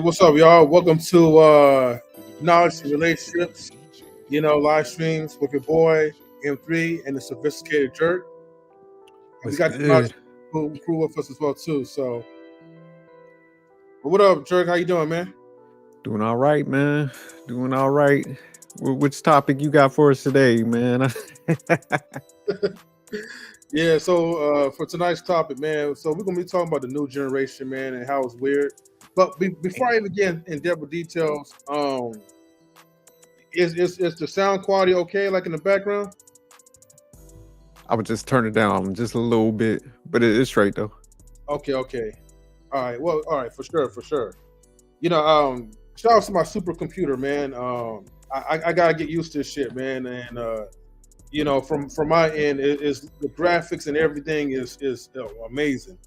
What's up, y'all? Welcome to Knowledge and Relationships, live streams with your boy M3 and the Sophisticated Jerk. And we got the Knowledge crew with us as well, too. So, what up, Jerk? How you doing, man? Doing all right, man. Doing all right. Which topic you got for us today, man? Yeah, so for tonight's topic, man, so we're going to be talking about the new generation, man, and how it's weird. But before I even get in depth with details, is the sound quality okay, like in the background? I would just turn it down just a little bit, but it is straight though. Okay. All right. Well, all right, for sure. Shout out to my supercomputer, man. I gotta get used to this shit, man. And from my end, is the graphics and everything is amazing.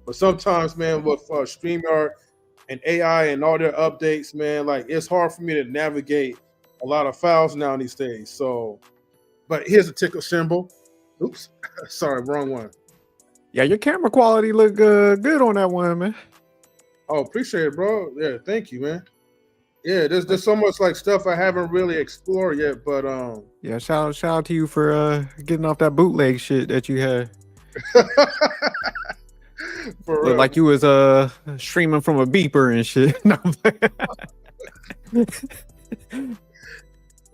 But sometimes, man, with StreamYard and AI and all their updates, man, like it's hard for me to navigate a lot of files now these days. So, but here's a tickle symbol. Oops, sorry, wrong one. Yeah, your camera quality look good on that one, man. Oh, appreciate it, bro. Yeah, thank you, man. Yeah, there's so much like stuff I haven't really explored yet, but yeah, shout out to you for getting off that bootleg shit that you had. For real. Like you was streaming from a beeper and shit. No,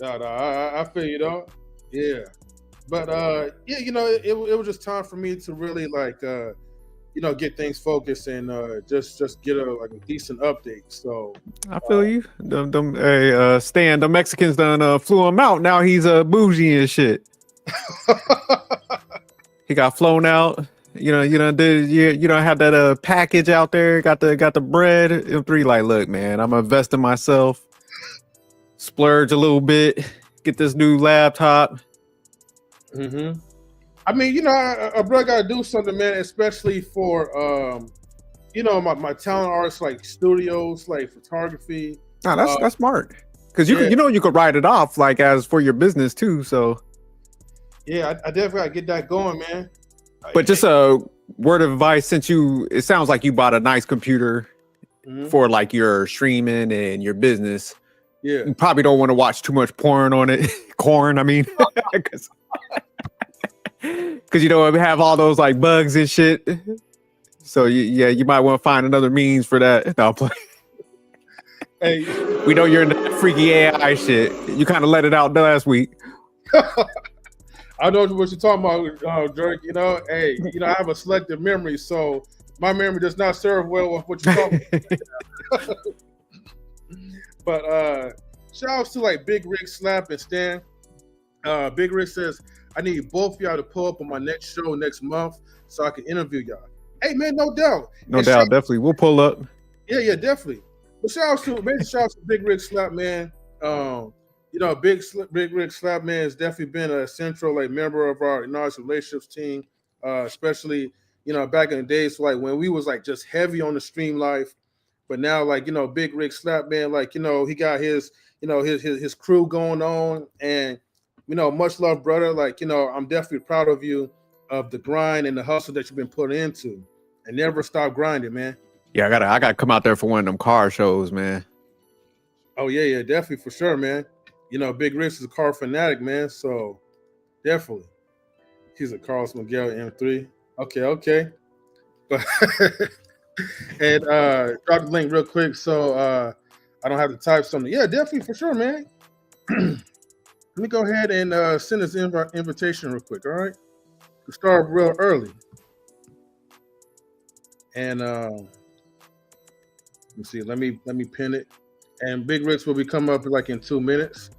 I feel you though. Yeah. But yeah, it was just time for me to really like get things focused and just get a decent update. So I feel you. Stan, the Mexicans done flew him out. Now he's bougie and shit. He got flown out. You don't have that package out there. Got the bread. M3 like, look, man, I'm gonna invest in myself, splurge a little bit, get this new laptop. Mm-hmm. I mean, a brother got to do something, man, especially for, my talent arts, like studios, like photography. No, that's smart. Because you could write it off, like, as for your business, too, so. Yeah, I definitely got to get that going, man. But just a word of advice, it sounds like you bought a nice computer for, like, your streaming and your business. Yeah. You probably don't want to watch too much porn on it. Corn, I mean. Because we have all those like bugs and shit. So you might want to find another means for that. No, hey, we know you're in the freaky AI shit. You kind of let it out last week. I know what you're talking about, Jerk. Hey, I have a selective memory, so my memory does not serve well with what you're talking about. But shout outs to like Big Rick, Slap, and Stan. Big Rick says, I need both of y'all to pull up on my next show next month so I can interview y'all. Hey, man, no doubt. No doubt, definitely. We'll pull up. Yeah, definitely. But shout out to Big Rick Slap, man. Big Rick Slap, man, has definitely been a central like member of our knowledge relationships team, especially back in the days like when we was like just heavy on the stream life. But now, like Big Rick Slap, man, like he got his his crew going on, and much love, brother. Like, I'm definitely proud of you, of the grind and the hustle that you've been putting into, and never stop grinding, man. Yeah, I gotta come out there for one of them car shows, man. Oh yeah, definitely, for sure, man. Big Rick is a car fanatic, man. So definitely, he's a Carlos Miguel M3. Okay. But and drop the link real quick so I don't have to type something. Yeah, definitely, for sure, man. Let me go ahead and send this invitation real quick, all right? We start real early. And let me see, let me pin it. And Big Rigs will be coming up like in 2 minutes.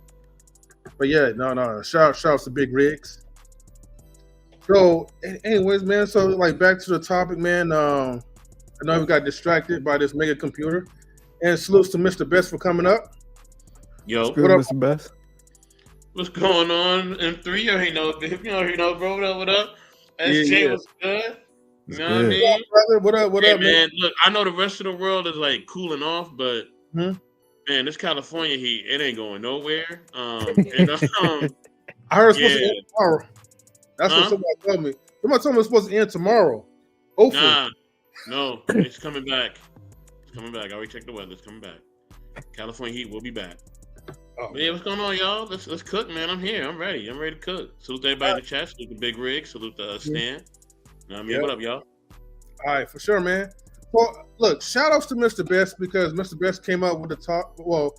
But yeah, no. Shouts to Big Rigs. So anyways, man, so like back to the topic, man. I know we got distracted by this mega computer. And salutes to Mr. Best for coming up. Yo, what up, Mr. Best? What's going on? M3, you already know, bro. What up? SJ, what's good? You know what I mean? Yeah, brother. What up, man? Look, I know the rest of the world is like cooling off, but man, this California heat, it ain't going nowhere. I heard it's supposed to end tomorrow. That's what somebody told me. Somebody told me it's supposed to end tomorrow. Hopefully. Nah, no, it's coming back. coming back. I already checked the weather. It's coming back. California heat will be back. Oh, But yeah, what's going on, y'all? Let's cook, man. I'm here. I'm ready. I'm ready to cook. Salute to everybody in the chat. Salute the Big Rig. Salute the Stan. You know what I mean? What up, y'all? All right, for sure, man. Well, look, shout outs to Mr. Best because Mr. Best came up with the talk. Well,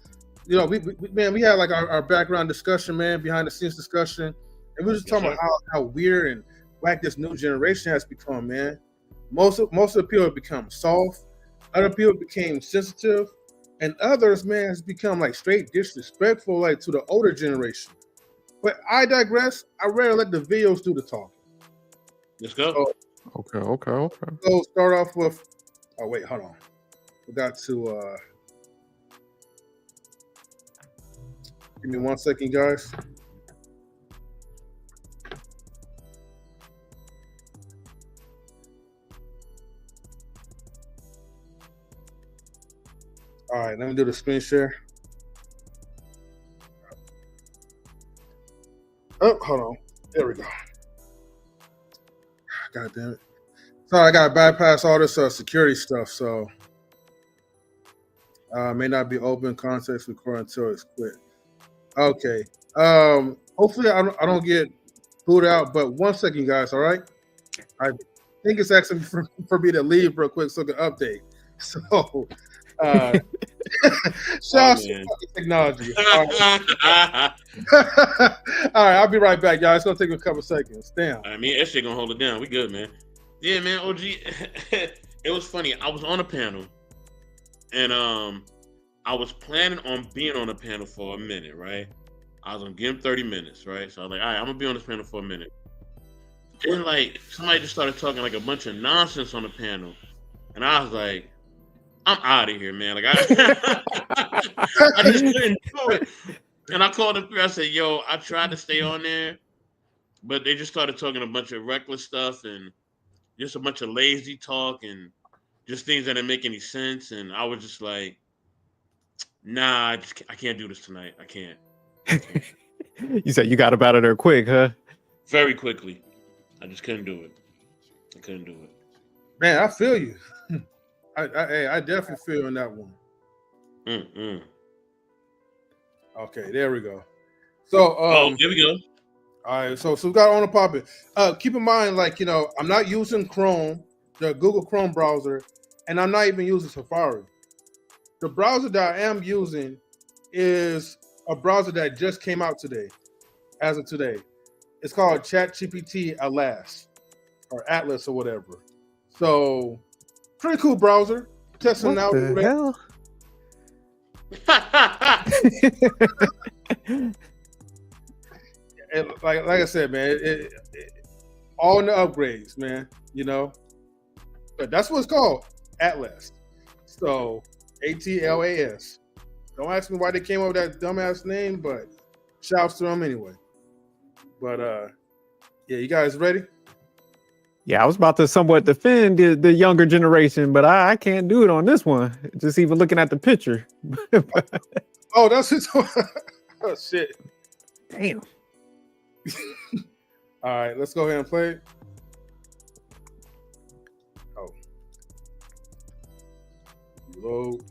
you know, we had like our background discussion, man, behind the scenes discussion, and we were just talking about how weird and whack this new generation has become, man. Most of the people have become soft. Other people became sensitive, and others, man, has become like straight disrespectful, like to the older generation. But I digress. I rather let the videos do the talking. Let's go. So, Okay. so start off with. Oh wait, hold on. We got to. Give me 1 second, guys. All right, let me do the screen share. Oh, hold on. There we go. God damn it. Sorry, I got to bypass all this security stuff, so may not be open context recording until it's quit. Okay. Hopefully I don't get booed out, but 1 second, guys, all right? I think it's asking for me to leave real quick so I can update. So, shout out to technology. All right. All right, I'll be right back, y'all. It's going to take a couple seconds. Damn. I mean, that shit going to hold it down. We good, man. Yeah, man, OG. It was funny. I was on a panel, and I was planning on being on the panel for a minute, right? I was gonna give him 30 minutes, right? So I was like, all right, I'm gonna be on this panel for a minute. Then like somebody just started talking like a bunch of nonsense on the panel, and I was like, I'm out of here, man. Like I just couldn't do it. And I called him through. I said, yo, I tried to stay on there, but they just started talking a bunch of reckless stuff and just a bunch of lazy talk and just things that didn't make any sense. And I was just like, nah, I can't do this tonight. I can't. You said you got up out of there quick, huh? Very quickly. I just couldn't do it. I couldn't do it. Man, I feel you. I definitely feel you on that one. Okay, there we go. So, here we go. All right, so we got on the popping. Keep in mind, like, you know, I'm not using Chrome, the Google Chrome browser, and I'm not even using Safari. The browser that I am using is a browser that just came out today, as of today. It's called ChatGPT Atlas or whatever. So, pretty cool browser. Testing what out. The hell? And like I said, man, it all in the upgrades, man. You know, but that's what it's called, Atlas. So ATLAS. Don't ask me why they came up with that dumbass name, but shouts to them anyway. But yeah, you guys ready? Yeah, I was about to somewhat defend the younger generation, but I can't do it on this one. Just even looking at the picture. Oh, that's it. Oh shit. Damn. All right, let's go ahead and play it. Oh. Load.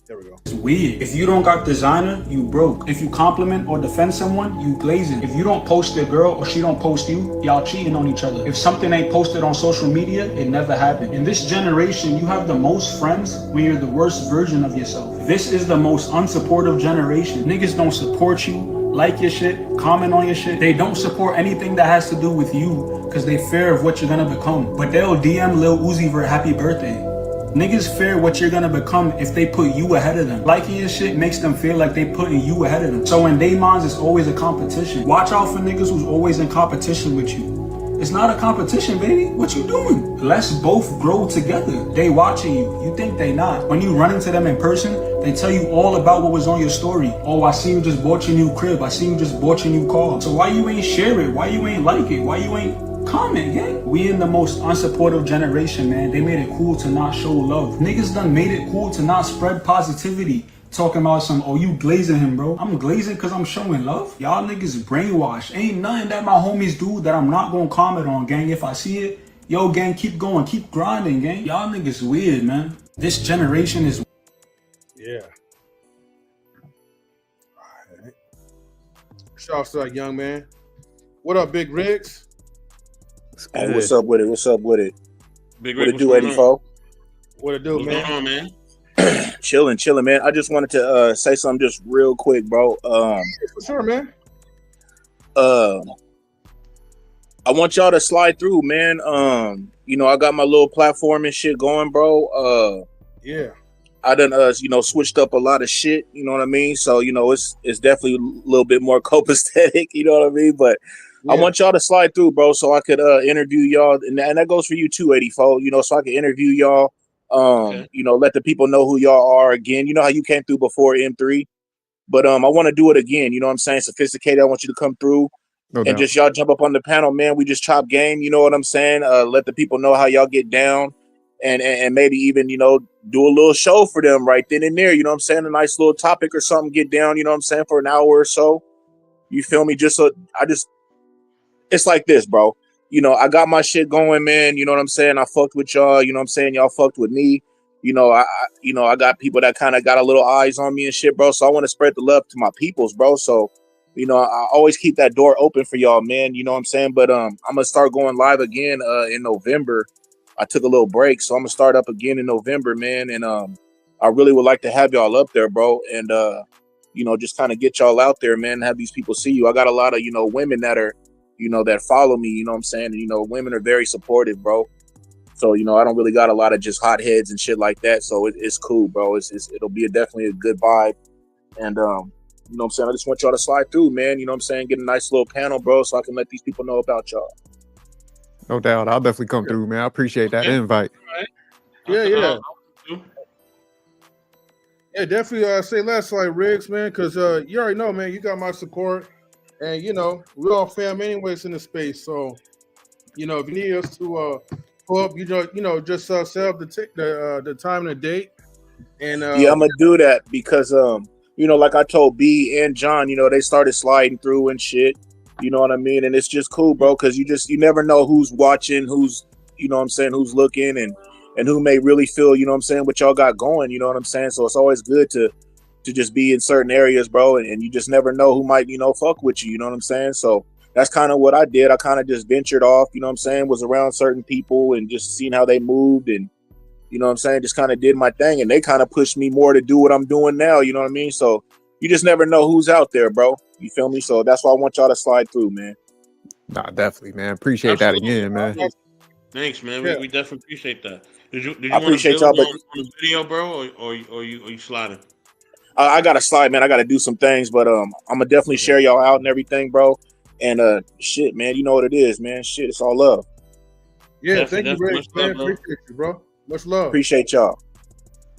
There we go. It's weird. If you don't got designer, you broke. If you compliment or defend someone, you glazing. If you don't post your girl or she don't post you, y'all cheating on each other. If something ain't posted on social media, it never happened. In this generation, you have the most friends when you're the worst version of yourself. This is the most unsupportive generation. Niggas don't support you, like your shit, comment on your shit. They don't support anything that has to do with you because they fear of what you're gonna become. But they'll DM Lil Uzi Vert happy birthday. Niggas fear what you're gonna become if they put you ahead of them. Liking your shit makes them feel like they putting you ahead of them. So in their minds, it's always a competition. Watch out for niggas who's always in competition with you. It's not a competition, baby. What you doing? Let's both grow together. They watching you. You think they not. When you run into them in person, they tell you all about what was on your story. Oh, I see you just bought your new crib. I see you just bought your new car. So why you ain't share it? Why you ain't like it? Why you ain't comment, gang? We in the most unsupportive generation, man. They made it cool to not show love. Niggas done made it cool to not spread positivity. Talking about some, oh, you glazing him, bro. I'm glazing because I'm showing love. Y'all niggas brainwashed. Ain't nothing that my homies do that I'm not gonna comment on, gang. If I see it, Yo, gang, keep going, keep grinding, gang. Y'all niggas weird, man. This generation is. Yeah. All right. Shouts to that young man. What up, Big Riggs? Hey, what's up with it? What's up with it? Big What Rick, it do, 84? What it do, what's man? going on, man? Chilling, man. I just wanted to say something just real quick, bro. For sure, man. I want y'all to slide through, man. I got my little platform and shit going, bro. Yeah. I done switched up a lot of shit, you know what I mean? So, it's definitely a little bit more copacetic, you know what I mean? But Yeah. I want y'all to slide through, bro, so I could interview y'all, and that goes for you too, 84, so I can interview y'all. Okay. Let the people know who y'all are again. You know how you came through before M3, but I want to do it again. You know what I'm saying? Sophisticated. I want you to come through and just y'all jump up on the panel, man. We just chop game. You know what I'm saying? Let the people know how y'all get down, and maybe even do a little show for them right then and there. You know what I'm saying? A nice little topic or something. Get down. You know what I'm saying? For an hour or so. You feel me? It's like this, bro. I got my shit going, man. You know what I'm saying? I fucked with y'all. You know what I'm saying? Y'all fucked with me. I got people that kind of got a little eyes on me and shit, bro. So I want to spread the love to my peoples, bro. So, I always keep that door open for y'all, man. You know what I'm saying? But I'm gonna start going live again in November. I took a little break, so I'm gonna start up again in November, man. And I really would like to have y'all up there, bro. And just kind of get y'all out there, man. Have these people see you. I got a lot of women that are that follow me, you know what I'm saying? And, women are very supportive, bro. So, I don't really got a lot of just hot heads and shit like that. So it's cool, bro. It'll be definitely a good vibe. And, you know what I'm saying? I just want y'all to slide through, man. You know what I'm saying? Get a nice little panel, bro, so I can let these people know about y'all. No doubt. I'll definitely come through, man. I appreciate that invite. Yeah. Yeah, definitely say less like Riggs, man, because you already know, man, you got my support. And, we're all fam anyways in the space. So, if you need us to pull up, just set up the time and the date. And yeah, I'm going to do that because, like I told B and John, they started sliding through and shit. You know what I mean? And it's just cool, bro, because you never know who's watching, who's, who's looking and who may really feel, what y'all got going, you know what I'm saying? So it's always good to just be in certain areas, bro, and you just never know who might, fuck with you, you know what I'm saying? So that's kind of what I did. I kind of just ventured off, you know what I'm saying, was around certain people and just seeing how they moved and, you know what I'm saying, just kind of did my thing, and they kind of pushed me more to do what I'm doing now, you know what I mean? So you just never know who's out there, bro. You feel me? So that's why I want y'all to slide through, man. Nah, definitely, man. Appreciate that again, man. Thanks, man. Yeah. We definitely appreciate that. Did you I appreciate y'all, but on the video, bro, or you sliding? I gotta slide, man. I gotta do some things, but I'm gonna definitely share y'all out and everything, bro. And shit, man, you know what it is, man. Shit, it's all love. yeah, Definitely, thank you, Riggs, definitely. man. Much love, bro. Appreciate you, bro. Much love. Appreciate y'all.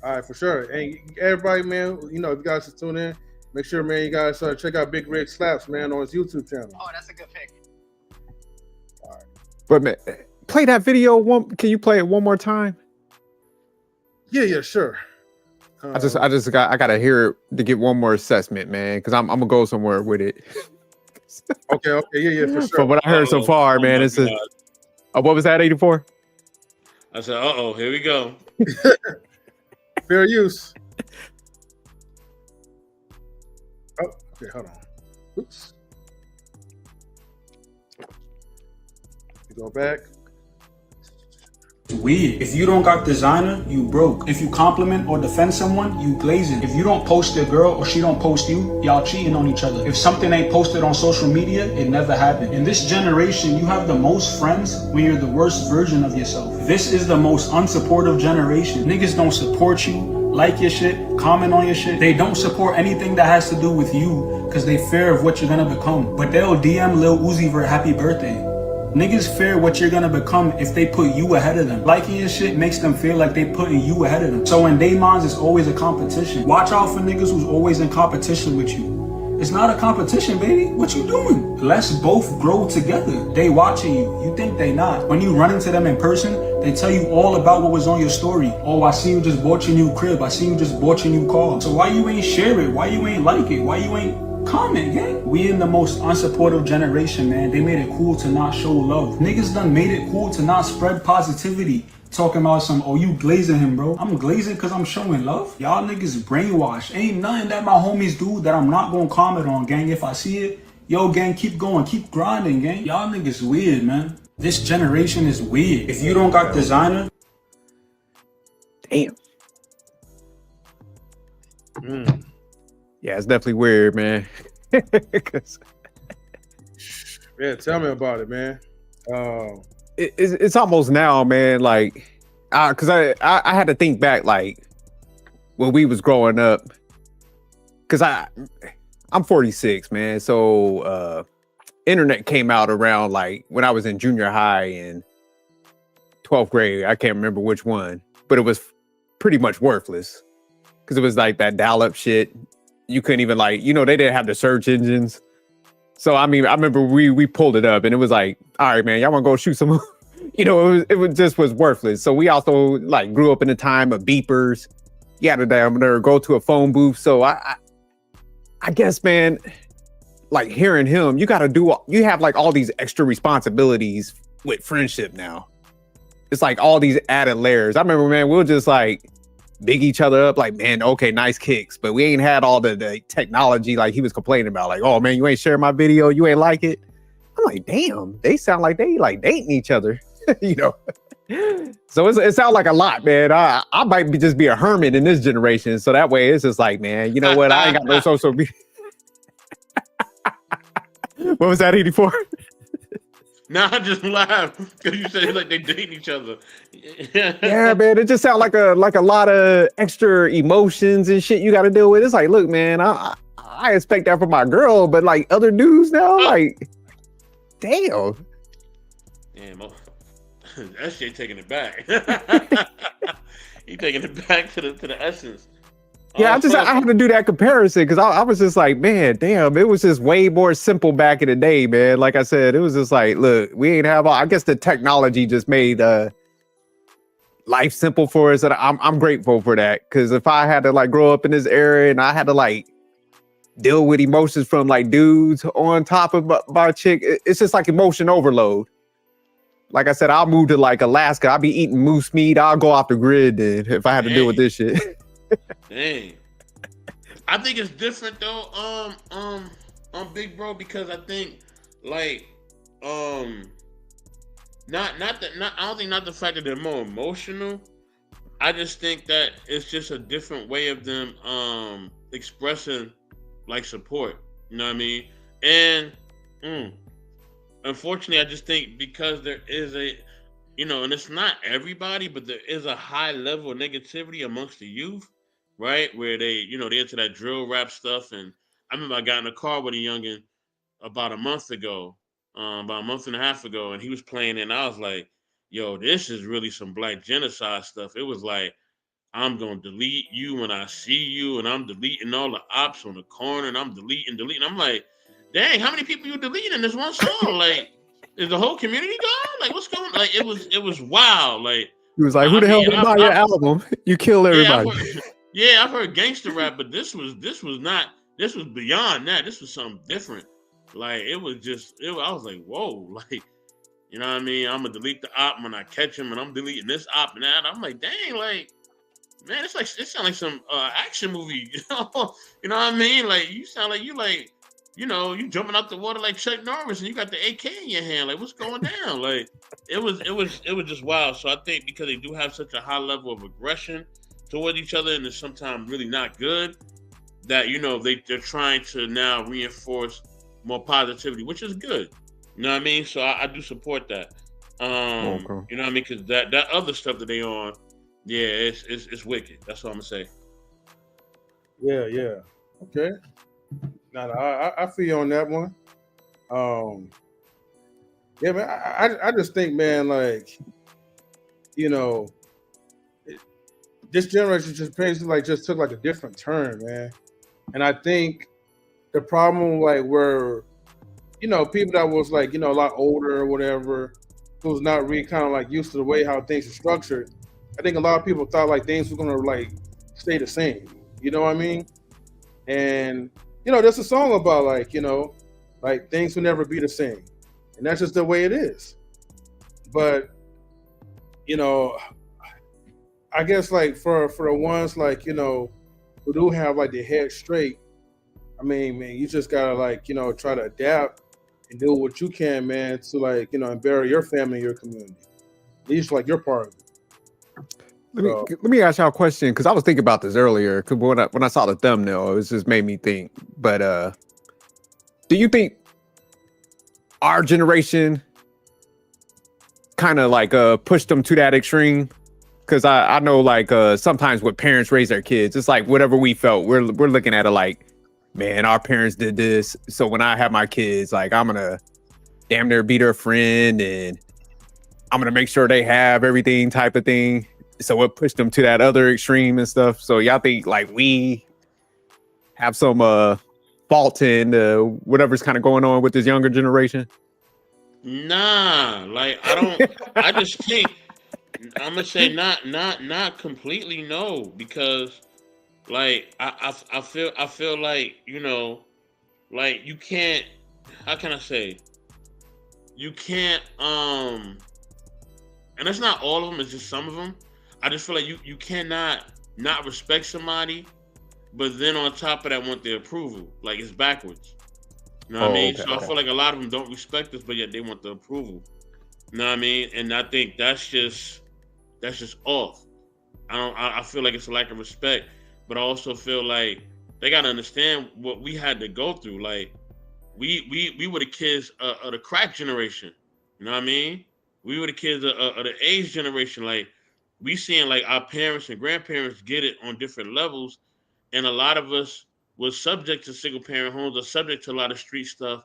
All right, for sure. And everybody, man, if you guys just tune in, make sure, man, you guys check out Big Rig Slaps, man, on his YouTube channel. Oh, that's a good pick. But man, play that video can you play it one more time? Yeah, sure. I gotta hear it to get one more assessment, man, because I'm gonna go somewhere with it. Okay, yeah, for sure. From what I heard so far, man, it's what was that, 84? I said, here we go. Fair use. Oh, okay, hold on. Oops. Go back. Weird. If you don't got designer, you broke. If you compliment or defend someone, you glazing. If you don't post your girl or she don't post you, y'all cheating on each other. If something ain't posted on social media, it never happened. In this generation, you have the most friends when you're the worst version of yourself. This is the most unsupportive generation. Niggas don't support you, like your shit, comment on your shit. They don't support anything that has to do with you because they fear of what you're gonna become. But they'll DM Lil Uzi Vert happy birthday. Niggas fear what you're gonna become if they put you ahead of them. Liking your shit makes them feel like they putting you ahead of them. So in they minds, it's always a competition. Watch out for niggas who's always in competition with you. It's not a competition, baby. What you doing? Let's both grow together. They watching you. You think they not. When you run into them in person, they tell you all about what was on your story. Oh, I see you just bought your new crib. I see you just bought your new car. So why you ain't share it? Why you ain't like it? Why you ain't Comment, gang. We in the most unsupportive generation, man. They made it cool to not show love. Niggas done made it cool to not spread positivity. Talking about some, oh, you glazing him, bro. I'm glazing because I'm showing love. Y'all niggas brainwashed. Ain't nothing that my homies do that I'm not gonna comment on, gang. If I see it, yo, gang, keep going, keep grinding, gang. Y'all niggas weird, man. This generation is weird. If you don't got designer, damn. Yeah, it's definitely weird, man. Yeah, tell me about it, man. It's almost now, man. Like, cause I had to think back, like when we was growing up. Cause I'm 46, man. So internet came out around like when I was in junior high in 12th grade. I can't remember which one, but it was pretty much worthless. Cause it was like that dial-up shit. You couldn't even like, they didn't have the search engines. So I mean, I remember we pulled it up and it was like, all right, man, y'all want to go shoot some, it was just was worthless. So we also like grew up in the time of beepers. You had to go to a phone booth. So I guess, man, like hearing him, you have like all these extra responsibilities with friendship now. It's like all these added layers. I remember, man, we'll just like big each other up like, man, okay, nice kicks, but we ain't had all the technology like he was complaining about, like, oh man, you ain't share my video, you ain't like it. I'm like, damn, they sound like they like dating each other. So it sounds like a lot, man. I might just be a hermit in this generation, so that way it's just like, man, you know what, I ain't got no social media. What was that, 84? Nah, I just laugh because you said like they dating each other. Yeah, man, it just sounds like a lot of extra emotions and shit you got to deal with. It's like, look, man, I expect that from my girl, but like other dudes now, like, damn. Damn, that shit taking it back. He taking it back to the essence. Yeah, I had to do that comparison because I was just like, man, damn, it was just way more simple back in the day, man. Like I said, it was just like, look, we ain't have I guess the technology just made life simple for us, and I'm grateful for that. Because if I had to like grow up in this era and I had to like deal with emotions from like dudes on top of my chick, it's just like emotion overload. Like I said, I'll move to like Alaska. I'll be eating moose meat. I'll go off the grid then if I had to deal with this shit. Dang. I think it's different though, Big Bro, because I think like I don't think not the fact that they're more emotional. I just think that it's just a different way of them expressing like support. You know what I mean? And unfortunately, I just think because there is and it's not everybody, but there is a high level of negativity amongst the youth. Right, where they into that drill rap stuff, and I remember I got in a car with a youngin about a month and a half ago, and he was playing, and I was like, "Yo, this is really some black genocide stuff." It was like, "I'm gonna delete you when I see you, and I'm deleting all the ops on the corner, and I'm deleting." I'm like, "Dang, how many people you deleting in this one song? Like, is the whole community gone? Like, what's going on?" Like, it was wild. Like, he was like, "Who the hell would buy your album? You kill everybody." Yeah, I've heard gangster rap, but this was beyond that. This was something different. Like I was like, whoa, like, you know what I mean? I'm gonna delete the op when I catch him, and I'm deleting this op and that. I'm like, dang, like, man, it sounds like some action movie. You know what I mean? Like, you sound like you jumping out the water like Chuck Norris, and you got the AK in your hand. Like, what's going down? Like, it was just wild. So I think because they do have such a high level of aggression toward each other, and it's sometimes really not good, that they're trying to now reinforce more positivity, which is good. You know what I mean? So I do support that. Okay. You know what I mean? Because that other stuff that they on, yeah, it's wicked. That's what I'm gonna say. Yeah. Okay. Now I feel you on that one. Yeah, man. I just think, man, like, this generation just basically like just took like a different turn, man. And I think the problem like where, people that was like, a lot older or whatever, who was not really kind of like used to the way how things are structured. I think a lot of people thought like things were gonna like stay the same. You know what I mean? And there's a song about like, like things will never be the same, and that's just the way it is. But I guess like for the ones like who do have like their head straight, I mean, man, you just gotta like try to adapt and do what you can, man, to like and bury your family, your community. At least like your part of it. Let me ask y'all a question, because I was thinking about this earlier. Because when I saw the thumbnail, it just made me think. But do you think our generation kind of like pushed them to that extreme? Because I know like sometimes when parents raise their kids, it's like whatever we felt, we're looking at it like, man, our parents did this, so when I have my kids, like I'm gonna damn near be their friend and I'm gonna make sure they have everything type of thing. So it pushed them to that other extreme and stuff. So y'all think like we have some fault in whatever's kind of going on with this younger generation? Nah, like I just think I'm gonna say not completely no, because like I feel like like you can't, how can I say, you can't and it's not all of them, it's just some of them. I just feel like you cannot not respect somebody, but then on top of that want their approval. Like it's backwards. You know what I mean? Okay, so I feel like a lot of them don't respect us, but yet they want the approval. You know what I mean? And I think that's just off. I feel like it's a lack of respect, but I also feel like they gotta understand what we had to go through. Like we were the kids of the crack generation. You know what I mean? We were the kids of the AIDS generation. Like we seeing like our parents and grandparents get it on different levels, and a lot of us was subject to single parent homes or subject to a lot of street stuff.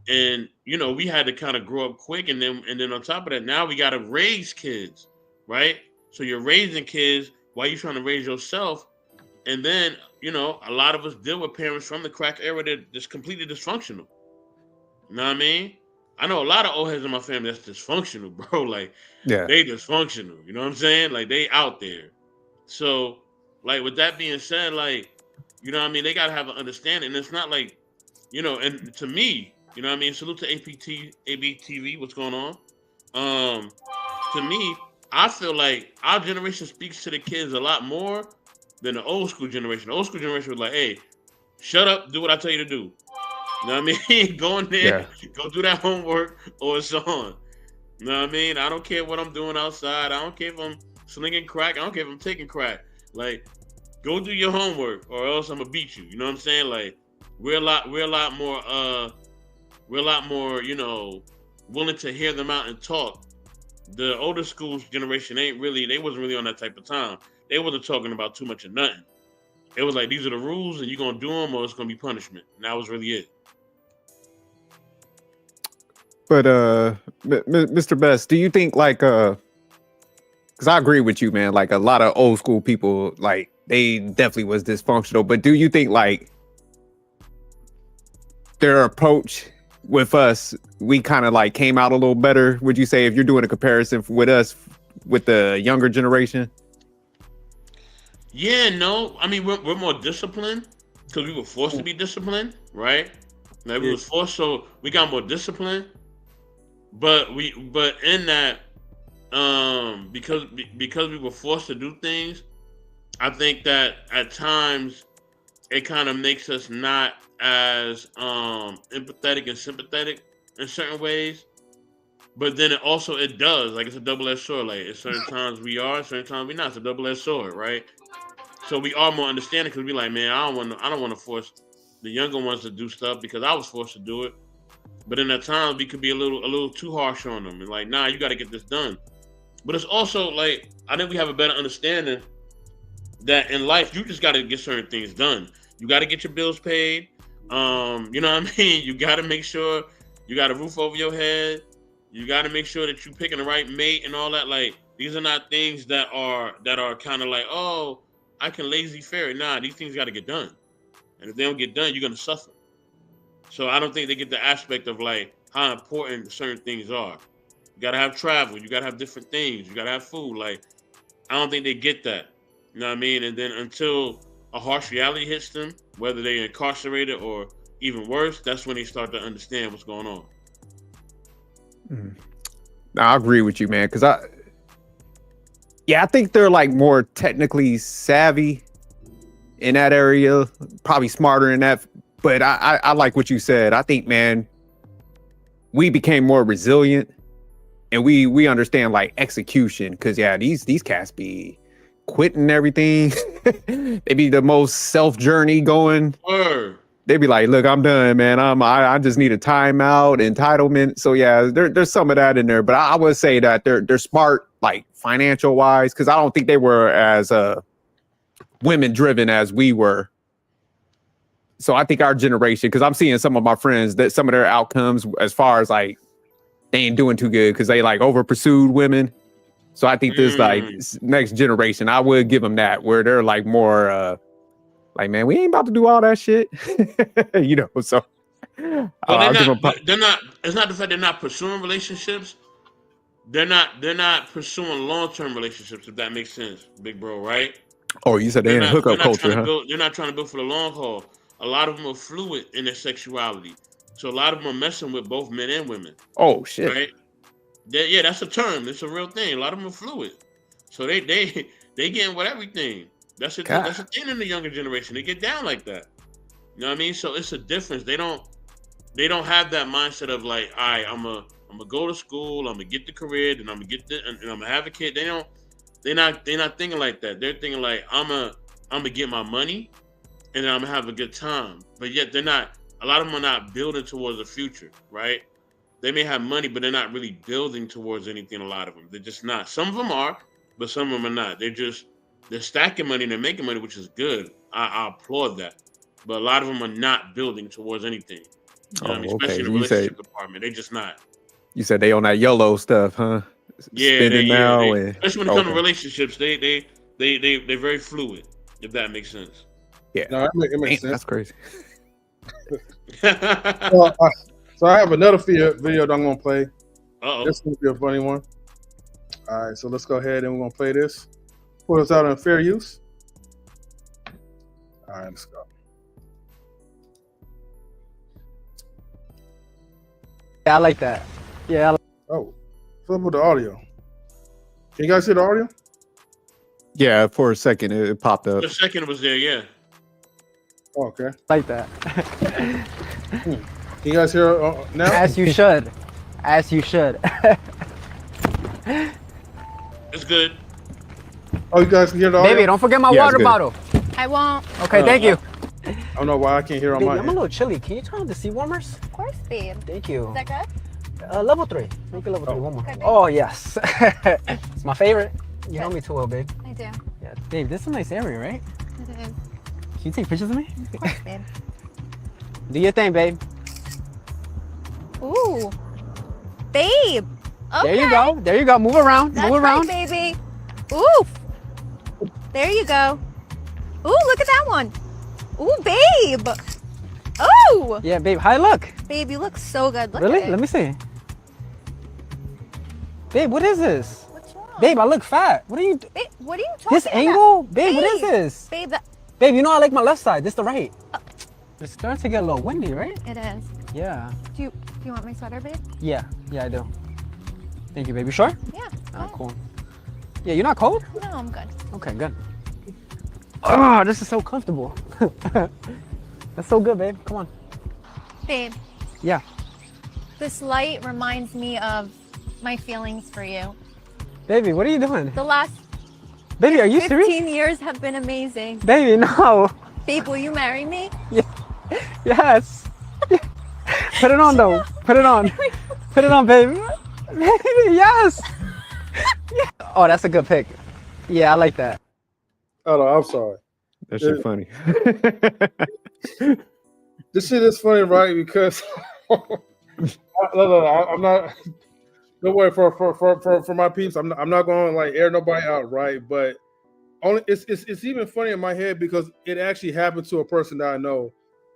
And we had to kind of grow up quick, and then on top of that, now we got to raise kids, right? So you're raising kids while you're trying to raise yourself, and then a lot of us deal with parents from the crack era that just completely dysfunctional. You know what I mean? I know a lot of old heads in my family that's dysfunctional, bro. Like Yeah. they dysfunctional. You know what I'm saying? Like they out there. So like with that being said, like what I mean, they gotta have an understanding. And it's not like and to me, you know what I mean? Salute to ABTV, what's going on? To me, I feel like our generation speaks to the kids a lot more than the old school generation. The old school generation was like, hey, shut up, do what I tell you to do. You know what I mean? Go in there, go do that homework, or it's on. You know what I mean? I don't care what I'm doing outside. I don't care if I'm slinging crack. I don't care if I'm taking crack. Like, go do your homework, or else I'm gonna beat you. You know what I'm saying? Like, we're a lot more, willing to hear them out and talk. The older school generation they wasn't really on that type of time. They wasn't talking about too much of nothing. It was like, these are the rules, and you're gonna do them, or it's gonna be punishment. And that was really it. But Mr. Best, do you think like because I agree with you, man, like a lot of old school people, like they definitely was dysfunctional, but do you think like their approach with us, we kind of like came out a little better, would you say, if you're doing a comparison with us with the younger generation? Yeah, no, I mean we're more disciplined because we were forced to be disciplined, right? Like we was forced, so we got more discipline. But in that, because we were forced to do things, I think that at times it kind of makes us not as empathetic and sympathetic in certain ways. But then it does, like it's a double-edged sword. Like at certain times we are, certain times we're not. It's a double-edged sword, right? So we are more understanding because we like, man, I don't want to force the younger ones to do stuff because I was forced to do it. But in that time, we could be a little too harsh on them and like, nah, you got to get this done. But it's also like, I think we have a better understanding that in life, you just got to get certain things done. You got to get your bills paid. You know what I mean? You got to make sure you got a roof over your head. You got to make sure that you're picking the right mate and all that. Like, these are not things that are kind of like, oh, I can lazy fair it. Nah, these things got to get done. And if they don't get done, you're going to suffer. So I don't think they get the aspect of like how important certain things are. You gotta have travel, you gotta have different things, you gotta have food. Like, I don't think they get that. You know what I mean? And then until a harsh reality hits them, whether they're incarcerated or even worse, that's when they start to understand what's going on. No, I agree with you, man. Because I think they're like more technically savvy in that area, probably smarter in that. But I like what you said. I think, man, we became more resilient, and we understand like execution. Because these cats be quitting everything. They be the most self journey going. They be like, look, I'm done, man. I just need a timeout, entitlement. So there's some of that in there. But I would say that they're smart, like financial wise, because I don't think they were as women driven as we were. So I think our generation, because I'm seeing some of my friends that some of their outcomes as far as like they ain't doing too good because they like over pursued women. So I think this like next generation, I would give them that, where they're like more like, man, we ain't about to do all that shit. You know, so they're not, it's not the fact they're not pursuing relationships. They're not pursuing long-term relationships, if that makes sense, big bro, right? Oh, you said they in hookup culture, huh? They're not trying to build for the long haul. A lot of them are fluid in their sexuality. So a lot of them are messing with both men and women. Oh, shit. Right? Yeah, that's a term. It's a real thing. A lot of them are fluid. So they getting with everything. That's a thing in the younger generation. They get down like that. You know what I mean? So it's a difference. They don't have that mindset of like, all right, I'm gonna go to school, I'm gonna get the career, then I'm gonna get and I'm gonna have a kid. They're not thinking like that. They're thinking like, I'm gonna get my money and then I'm gonna have a good time. But yet they're not, a lot of them are not building towards the future, right? They may have money, but they're not really building towards anything, a lot of them. They're just not. Some of them are, but some of them are not. They're stacking money and they're making money, which is good. I applaud that. But a lot of them are not building towards anything. You know what I mean? Especially in the relationship department. They just not. You said they on that YOLO stuff, huh? Especially when it comes to relationships, they're very fluid, if that makes sense. Yeah. No, it makes sense. That's crazy. So I have another video that I'm gonna play. Uh-oh. This is gonna be a funny one. All right, so let's go ahead and we're gonna play this. Put us out on fair use. All right, let's go. Yeah, I like that. Yeah. Oh, what's up with the audio? Can you guys hear the audio? Yeah, for a second it popped up. For a second it was there, yeah. Oh, okay. Like that. Can you guys hear now? As you should. As you should. It's good. Oh, you guys can hear the audio? Baby, don't forget my water bottle. I won't. Okay, thank you. I don't know why I can't hear on Baby, my I'm a little chilly. Can you turn on the seat warmers? Of course, babe. Thank you. Is that good? Level 3. Make it level 3. One more. Okay, babe. Oh, yes. It's my favorite. You know me too well, babe. I do. Yeah. Babe, this is a nice area, right? It is. Can you take pictures of me? Of course, babe. Do your thing, babe. Ooh. Babe. Okay. There you go. There you go. Move around. That's Move around. right, baby. Ooh. There you go. Ooh, look at that one. Ooh, babe. Ooh. Yeah, babe. Hi, look. Babe, you look so good. Look Really? at it. Let me see. Babe, what is this? What's wrong? Babe, I look fat. What are you Babe, what are you talking This about? angle? Babe, what is this? Babe, Babe, you know I like my left side. This the right. It's starting to get a little windy, right? it is. Yeah. Do you want my sweater, babe? Yeah. Yeah, I do. Thank you, babe. You sure? Yeah. Oh, good. cool. Yeah, you're not cold? No, I'm good. Okay, good. Oh, this is so comfortable. That's so good, babe. Come on. Babe, Yeah. this light reminds me of my feelings for you. Baby, what are you doing? The last Baby, are you 15 serious? years have been amazing. Baby, no. Babe, will you marry me? Yes. Put it on, though. Put it on. Put it on, baby. Baby, yes. Yeah. Oh, that's a good pick. Yeah, I like that. Oh, no, I'm sorry. That shit funny. This shit is funny, right? Because I'm not. Don't worry for my peeps. I'm not going to like air nobody out, right? But only it's even funny in my head because it actually happened to a person that I know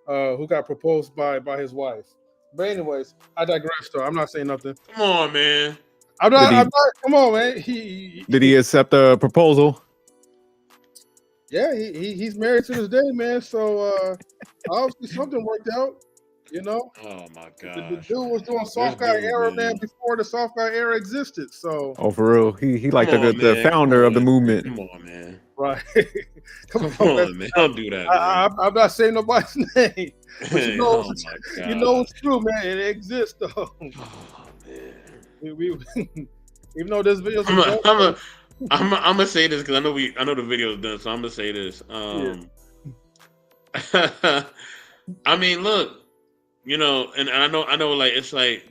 who got proposed by his wife. But anyways, I digress. Though I'm not saying nothing. Come on, man. I'm not. Come on, man. Did he accept the proposal? Yeah, he's married to this day, man. So obviously something worked out. You know, Oh my the gosh, dude was man. doing This soft guy dude, era, man, man. before the soft guy era existed. So Oh, for real. He like Come on, the man. Come founder of the on. movement. Come on, man. right, Come on, on, man. Don't do that, man. I'm not saying nobody's name, but Oh my you know god. it's true, man. It exists though. Oh man. we even though this video's I'm gonna say this because I know the video is done, so I'm gonna say this. I mean, look, you know, and I know, like it's like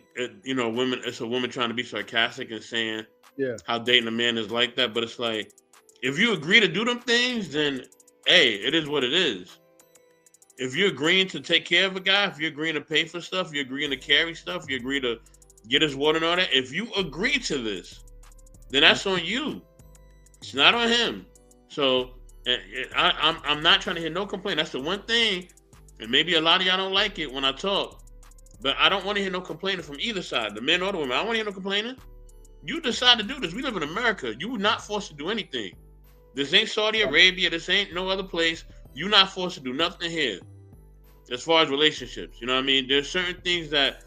you know, women. It's a woman trying to be sarcastic and saying how dating a man is like that, but it's like if you agree to do them things, then hey, it is what it is. If you're agreeing to take care of a guy, if you're agreeing to pay for stuff, you're agreeing to carry stuff, you agree to get his water and all that. If you agree to this, then that's on you. It's not on him. So I'm not trying to hear no complaint. That's the one thing, and maybe a lot of y'all don't like it when I talk, but I don't want to hear no complaining from either side, the men or the women. I don't want to hear no complaining. You decide to do this. We live in America. You were not forced to do anything. This ain't Saudi Arabia. This ain't no other place. You're not forced to do nothing here. As far as relationships, you know what I mean? There's certain things that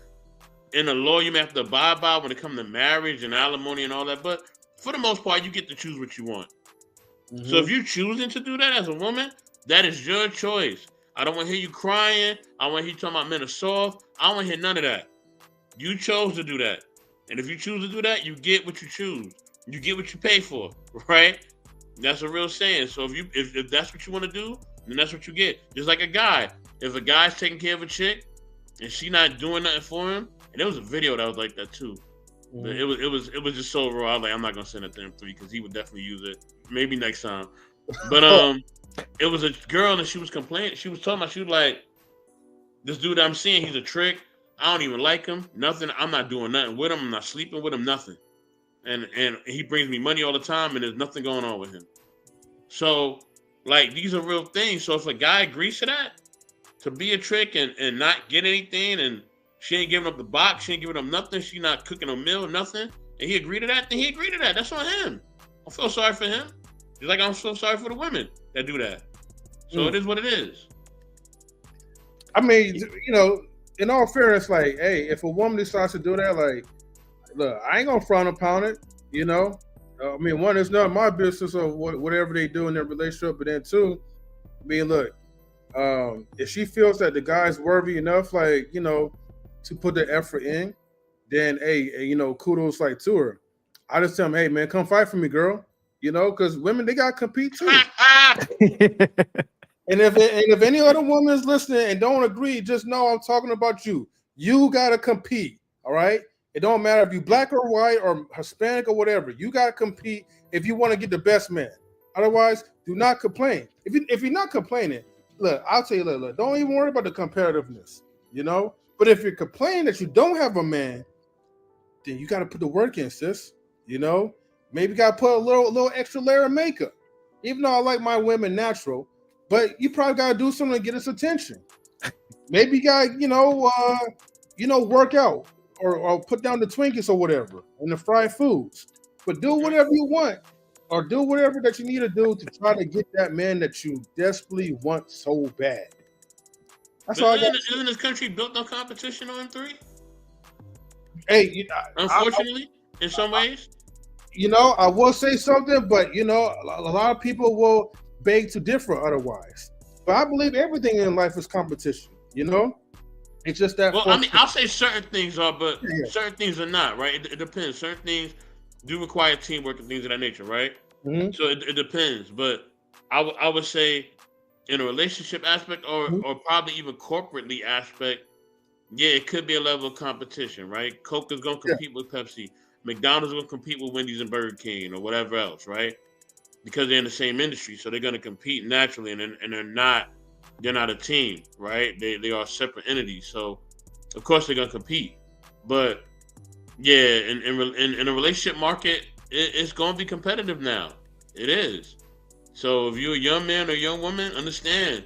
in the law you may have to abide by when it comes to marriage and alimony and all that. But for the most part, you get to choose what you want. Mm-hmm. So if you're choosing to do that as a woman, that is your choice. I don't want to hear you crying. I don't want to hear you talking about men are soft. I don't want to hear none of that. You chose to do that. And if you choose to do that, you get what you choose. You get what you pay for, right? That's a real saying. So if that's what you want to do, then that's what you get. Just like a guy. If a guy's taking care of a chick and she not doing nothing for him, and there was a video that was like that too. Mm-hmm. It was just so raw. I was like, I'm not gonna send it to him because he would definitely use it. Maybe next time. But it was a girl and she was complaining. She was talking about, she was like, this dude I'm seeing, he's a trick. I don't even like him. Nothing. I'm not doing nothing with him. I'm not sleeping with him. Nothing. And he brings me money all the time, and there's nothing going on with him. So, like, these are real things. So if a guy agrees to that, to be a trick and not get anything, and she ain't giving up the box, she ain't giving up nothing, she not cooking a meal, nothing, and he agreed to that, then he agreed to that. That's on him. I feel sorry for him. Just like I'm so sorry for the women that do that. So it is what it is. I mean, you know, in all fairness, like, hey, if a woman decides to do that, like, look, I ain't gonna frown upon it, you know. I mean, one, it's not my business or whatever they do in their relationship, but then two, I mean, look, if she feels that the guy's worthy enough, like, you know, to put the effort in, then hey, you know, kudos like to her. I just tell him, hey man, come fight for me, girl. You know, because women, they gotta compete too. And if any other woman is listening and don't agree, just know I'm talking about you. You gotta compete. All right. It don't matter if you black or white or Hispanic or whatever. You gotta compete if you want to get the best man. Otherwise, do not complain. If you're not complaining, look, I'll tell you, look, don't even worry about the competitiveness, you know? But if you're complaining that you don't have a man, then you got to put the work in, sis, you know? Maybe got to put a little extra layer of makeup. Even though I like my women natural, but you probably got to do something to get his attention. Maybe you got to, work out or put down the Twinkies or whatever and the fried foods. But do whatever you want. Or do whatever that you need to do to try to get that man that you desperately want so bad. That's all. Isn't this country built on competition on M3? Hey, unfortunately, in some ways. You know, I will say something, but you know, a lot of people will beg to differ otherwise. But I believe everything in life is competition. You know, it's just that. Well, I mean, I'll say certain things are, but certain things are not. Right? It depends. Certain things do require teamwork and things of that nature, right? Mm-hmm. So it depends, but I would say in a relationship aspect or probably even corporately aspect, yeah, it could be a level of competition, right? Coke is going to compete with Pepsi. McDonald's is going to compete with Wendy's and Burger King or whatever else, right? Because they're in the same industry, so they're going to compete naturally, and they're not a team, right? They are separate entities, so of course they're going to compete, but yeah, in a relationship market, it's going to be competitive now. It is. So if you're a young man or young woman, understand,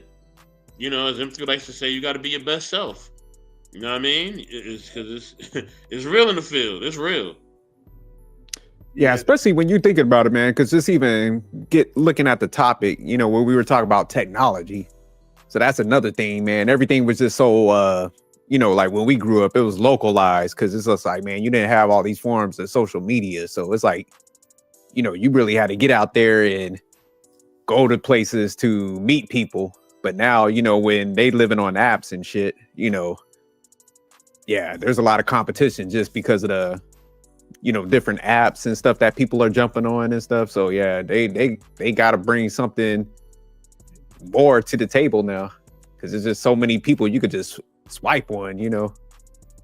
you know, as M3 likes to say, you got to be your best self. You know what I mean? It's because it's real in the field. It's real. Yeah, especially when you're thinking about it, man, because just even looking at the topic, you know, where we were talking about technology. So that's another thing, man. Everything was just so, you know, like when we grew up, it was localized because it's just like, man, you didn't have all these forms of social media. So it's like, you know, you really had to get out there and go to places to meet people. But now, you know, when they living on apps and shit, you know, yeah, there's a lot of competition just because of the, you know, different apps and stuff that people are jumping on and stuff. So yeah, they got to bring something more to the table now because there's just so many people you could just swipe one, you know.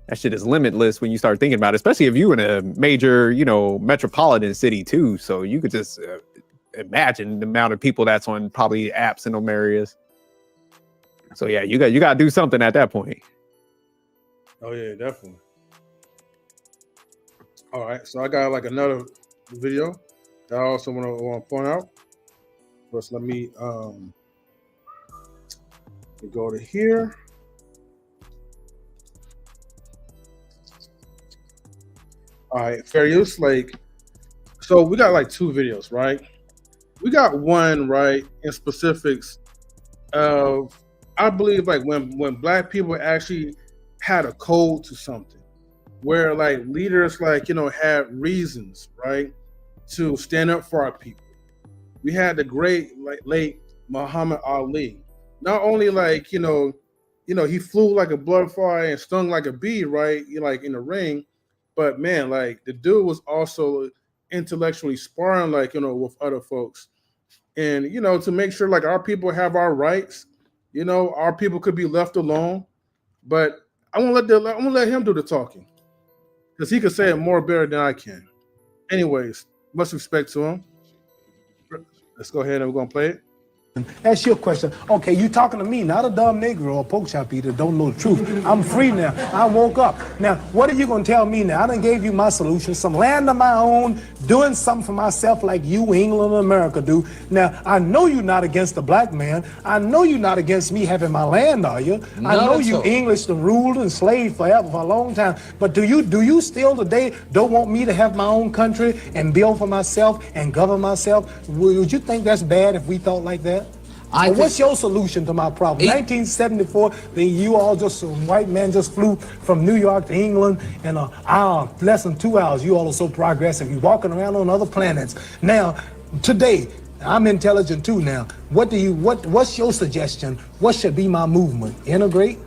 That shit is limitless when you start thinking about it, especially if you in a major, you know, metropolitan city too. So you could just imagine the amount of people that's on probably apps in them areas. So yeah, you got to do something at that point. Oh yeah, definitely. All right, so I got like another video that I also want to point out. First, let me go to here. All right, fair use. Like, so we got like two videos, right? We got one right in specifics of, I believe, like when Black people actually had a code to something, where like leaders, like, you know, had reasons, right, to stand up for our people. We had the great, like, late Muhammad Ali. Not only like, you know, he flew like a butterfly and stung like a bee, right? Like in the ring, but man, like the dude was also intellectually sparring, like, you know, with other folks, and you know, to make sure like our people have our rights. You know, our people could be left alone, but I'm gonna let him do the talking because he could say it more better than I can. Anyways, much respect to him. Let's go ahead and we're gonna play it. That's your question. Okay, you talking to me, not a dumb Negro or pork chop eater, don't know the truth. I'm free now. I woke up. Now, what are you going to tell me now? I done gave you my solution, some land of my own, doing something for myself like you, England, and America do. Now, I know you're not against the black man. I know you're not against me having my land, are you? I know you English and ruled and slaved forever for a long time. But do you still today don't want me to have my own country and build for myself and govern myself? Would you think that's bad if we thought like that? What's your solution to my problem? 1974, then you all just, some white man just flew from New York to England in an hour, less than 2 hours. You all are so progressive. You're walking around on other planets. Now, today, I'm intelligent too now. What's your suggestion? What should be my movement? Integrate?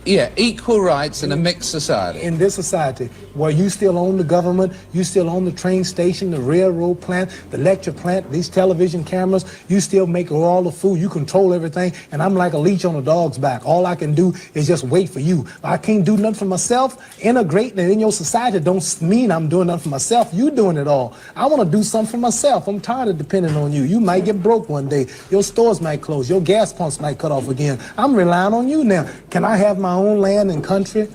Yeah, equal rights in a mixed society. In this society, where you still own the government, you still own the train station, the railroad plant, the lecture plant, these television cameras, you still make all the food, you control everything, and I'm like a leech on a dog's back. All I can do is just wait for you. I can't do nothing for myself. Integrating in your society don't mean I'm doing nothing for myself. You doing it all. I want to do something for myself. I'm tired of depending on you. You might get broke one day. Your stores might close. Your gas pumps might cut off again. I'm relying on you now. Can I have my own land and country?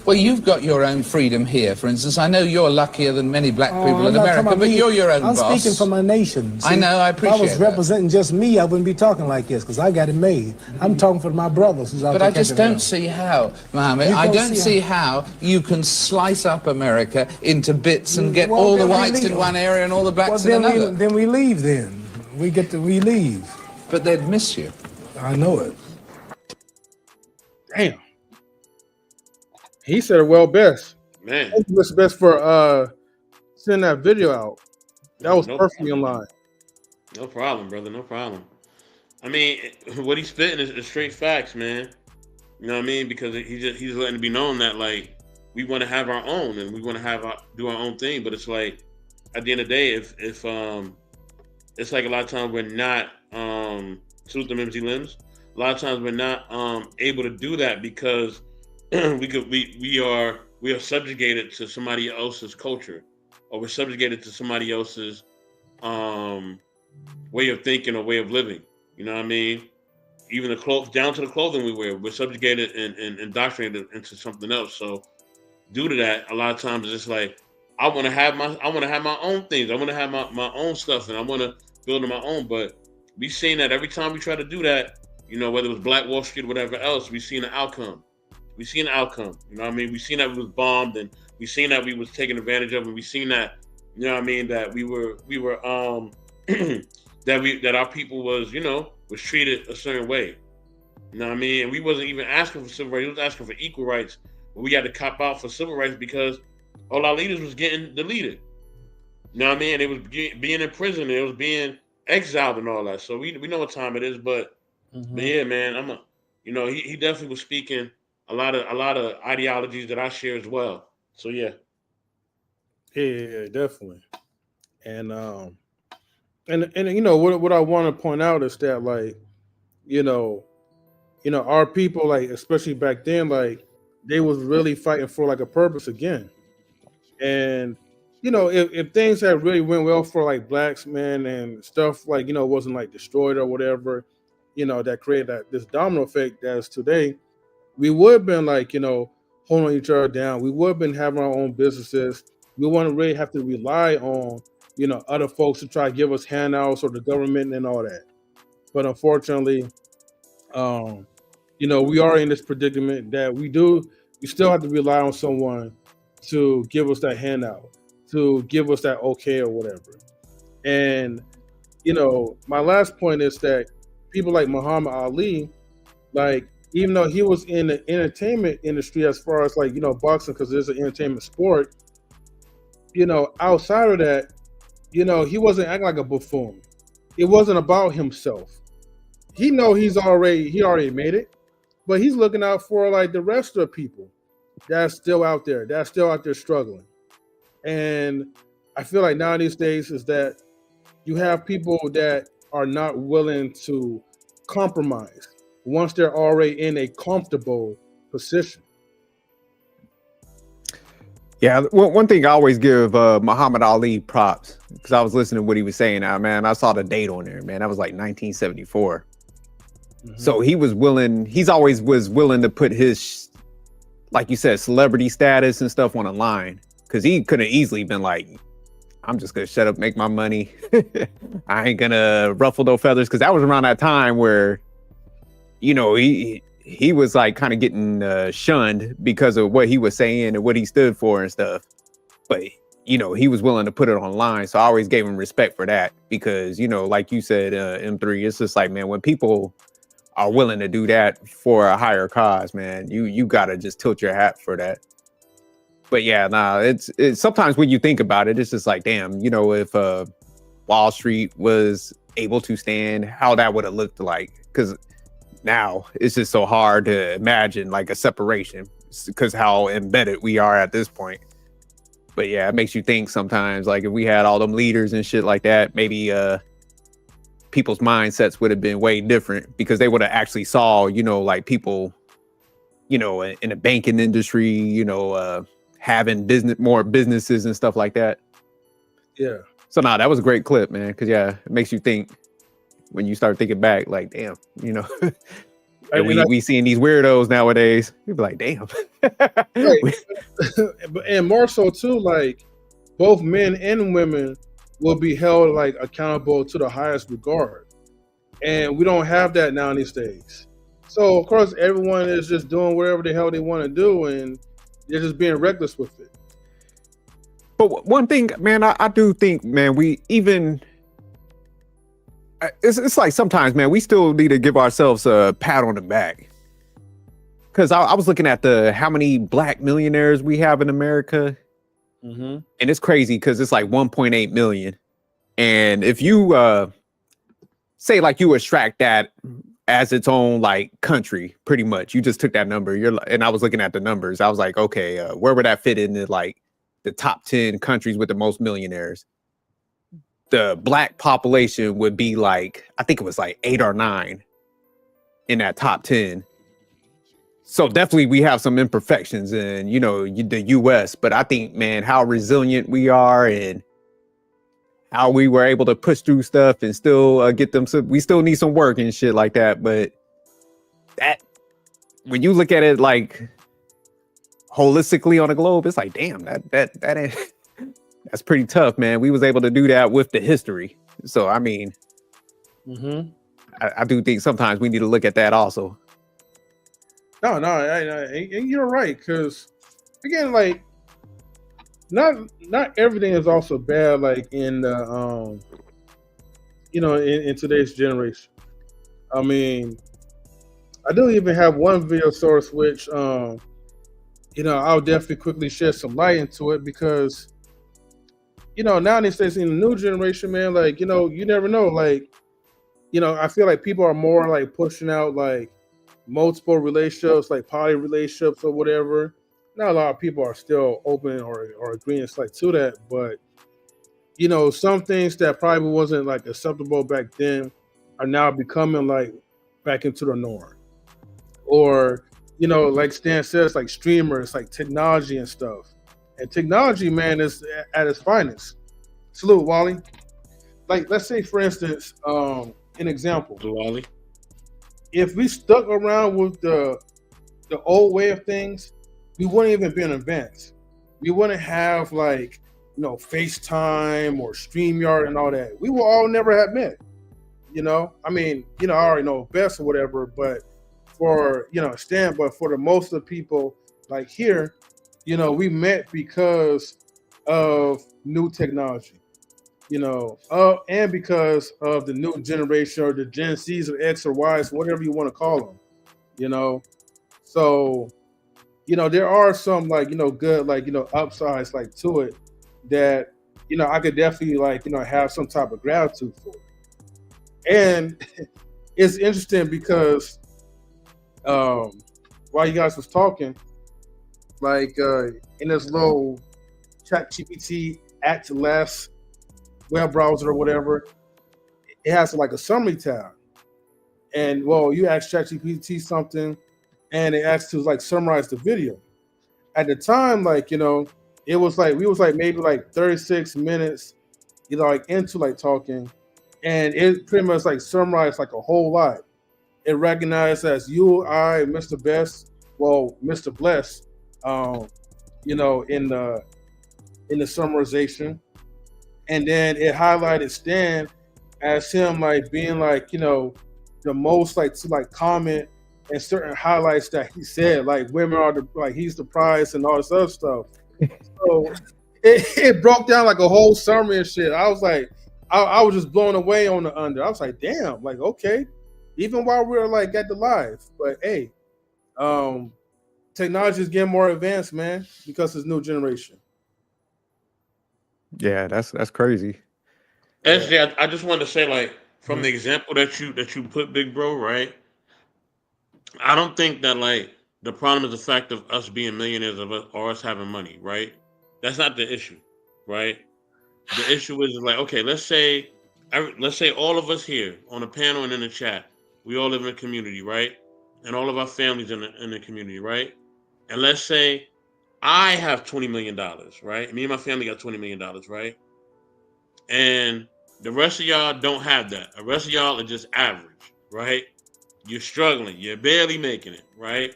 Well, you've got your own freedom here. For instance, I know you're luckier than many black people in America, but you're your own boss. I'm speaking for my nation. See, I know, I appreciate that. If I was representing just me, I wouldn't be talking like this, because I got it made. I'm talking for my brothers who's out there. But I just don't see how, Mohammed, I don't see how you can slice up America into bits and get all the whites in one area and all the blacks in another. Then we leave then. We leave. But they'd miss you. I know it. Damn. He said it well best. Man. What's best for sending that video out. That was perfectly in line. No problem, brother. No problem. I mean, what he's spitting is straight facts, man. You know what I mean? Because he's letting it be known that, like, we want to have our own and we want to do our own thing. But it's like, at the end of the day, if it's like a lot of times we're not salute them MC limbs. A lot of times we're not able to do that because we are subjugated to somebody else's culture, or we're subjugated to somebody else's way of thinking or way of living. You know what I mean? Even the clothes, down to the clothing we wear, we're subjugated and indoctrinated into something else. So due to that, a lot of times it's just like, I want to have my own things. I want to have my own stuff, and I want to build on my own. But we've seen that every time we try to do that, you know, whether it was Black Wall Street or whatever else, we've seen an outcome. We've seen an outcome. You know what I mean? We've seen that we was bombed, and we've seen that we was taken advantage of, and we've seen that You know what I mean? That we were that our people was, was treated a certain way. You know what I mean? And we wasn't even asking for civil rights. We was asking for equal rights. But we had to cop out for civil rights because all our leaders was getting deleted. You know what I mean? It was being in prison. It was being exiled and all that. So we know what time it is. But yeah, man, he definitely was speaking a lot of ideologies that I share as well. So yeah. Yeah, definitely. And what I want to point out is that like, our people, like especially back then, like they was really fighting for like a purpose again. And if things had really went well for like blacks, man, and stuff like wasn't like destroyed or whatever, that created this domino effect that's today, we would have been like holding each other down. We would have been having our own businesses. We wouldn't really have to rely on other folks to try to give us handouts or the government and all that. But unfortunately, we are in this predicament that we still have to rely on someone to give us that handout, to give us that okay or whatever. And my last point is that people like Muhammad Ali, like even though he was in the entertainment industry as far as like boxing, because it's an entertainment sport, outside of that, he wasn't acting like a buffoon. It wasn't about himself. He already made it, but he's looking out for like the rest of the people that's still out there struggling. And I feel like now these days is that you have people that are not willing to compromise once they're already in a comfortable position. Yeah, one thing I always give Muhammad Ali props, because I was listening to what he was saying. Now, man, I saw the date on there, man. That was like 1974. So he's always was willing to put his, like you said, celebrity status and stuff on the line, because he could have easily been like, I'm just gonna shut up, make my money. I ain't gonna ruffle no feathers, because that was around that time where, he was like kind of getting shunned because of what he was saying and what he stood for and stuff. But he was willing to put it online, so I always gave him respect for that, because like you said, M3, it's just like, man, when people are willing to do that for a higher cause, man, you gotta just tilt your hat for that. But yeah, it's sometimes when you think about it, it's just like, damn, if Wall Street was able to stand, how that would have looked like. Because now it's just so hard to imagine like a separation, because how embedded we are at this point. But yeah, it makes you think sometimes, like if we had all them leaders and shit like that, maybe people's mindsets would have been way different, because they would have actually saw, like people, in the banking industry, having more businesses and stuff like that. Yeah. So that was a great clip, man. Because yeah, it makes you think when you start thinking back, like, damn, and we seeing these weirdos nowadays. You'd be like, damn. And more so too, like both men and women will be held like accountable to the highest regard, and we don't have that now these days. So of course everyone is just doing whatever the hell they want to do, and they're just being reckless with it. But one thing, man, I do think, man, we even it's like sometimes, man, we still need to give ourselves a pat on the back, because I was looking at how many black millionaires we have in America. And it's crazy, because it's like 1.8 million. And if you say like you extract that as its own like country, pretty much, you just took that number. And I was looking at the numbers. I was like, okay, where would that fit into like the top 10 countries with the most millionaires? The black population would be like, I think it was like 8 or 9 in that top 10. So definitely we have some imperfections in, the US, but I think, man, how resilient we are and how we were able to push through stuff and still get them. So we still need some work and shit like that. But that, when you look at it like holistically on a globe, it's like, damn, that ain't, that's pretty tough, man. We was able to do that with the history. So, I mean, I do think sometimes we need to look at that also. No, and you're right, because again, like not everything is also bad. Like in the in today's generation. I mean, I do even have one video source which I'll definitely quickly shed some light into it because nowadays in the new generation, man, like you never know, like I feel like people are more like pushing out like multiple relationships, like poly relationships or whatever. Not a lot of people are still open or agreeing like to that, but some things that probably wasn't like acceptable back then are now becoming like back into the norm. Or, like Stan says, like streamers, like technology and stuff. And technology, man, is at its finest. Salute, Wally. Like, let's say, for instance, an example. Wally. If we stuck around with the old way of things, we wouldn't even be in advance. We wouldn't have like FaceTime or StreamYard and all that. We will all never have met. I mean, I already know best or whatever, but for Stan, but for the most of the people like here, we met because of new technology. And because of the new generation or the Gen Zs or X or Ys, whatever you want to call them, So, there are some like, good, like, upsides like to it that, I could definitely like, have some type of gratitude for. And it's interesting because while you guys was talking, like in this little ChatGPT Act Less web browser or whatever, it has like a summary tab. And well, you ask ChatGPT something and it asks to like summarize the video. At the time, like, it was like we was like maybe like 36 minutes, like into like talking, and it pretty much like summarized like a whole lot. It recognized as you, I, Mr. Best, well, Mr. Bless, in the summarization. And then it highlighted Stan as him like being like, the most like to like comment and certain highlights that he said, like women are he's the prize and all this other stuff. So it broke down like a whole summary and shit. I was like, I was just blown away on the under. I was like, damn, like okay. Even while we were like at the live, but hey, technology is getting more advanced, man, because it's new generation. Yeah, that's crazy. Actually, I just wanted to say, like, from the example that you put, big bro, right? I don't think that like the problem is the fact of us being millionaires or us having money, right? That's not the issue, right? The issue is like, okay, let's say all of us here on the panel and in the chat, we all live in a community, right? And all of our families in the community, right? And let's say I have $20 million, right? Me and my family got $20 million, right? And the rest of y'all don't have that. The rest of y'all are just average, right? You're struggling. You're barely making it, right?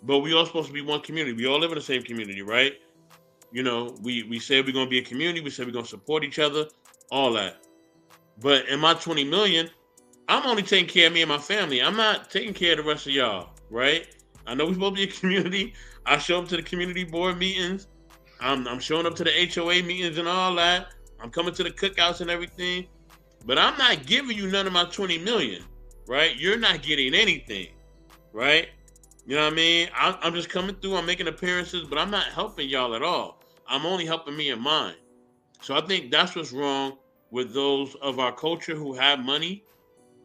But we all supposed to be one community. We all live in the same community, right? We said we're going to be a community. We said we're going to support each other, all that. But in my 20 million, I'm only taking care of me and my family. I'm not taking care of the rest of y'all, right? I know we're supposed to be a community. I show up to the community board meetings. I'm showing up to the HOA meetings and all that. I'm coming to the cookouts and everything. But I'm not giving you none of my 20 million, right? You're not getting anything, right? You know what I mean? I'm just coming through. I'm making appearances, but I'm not helping y'all at all. I'm only helping me and mine. So I think that's what's wrong with those of our culture who have money.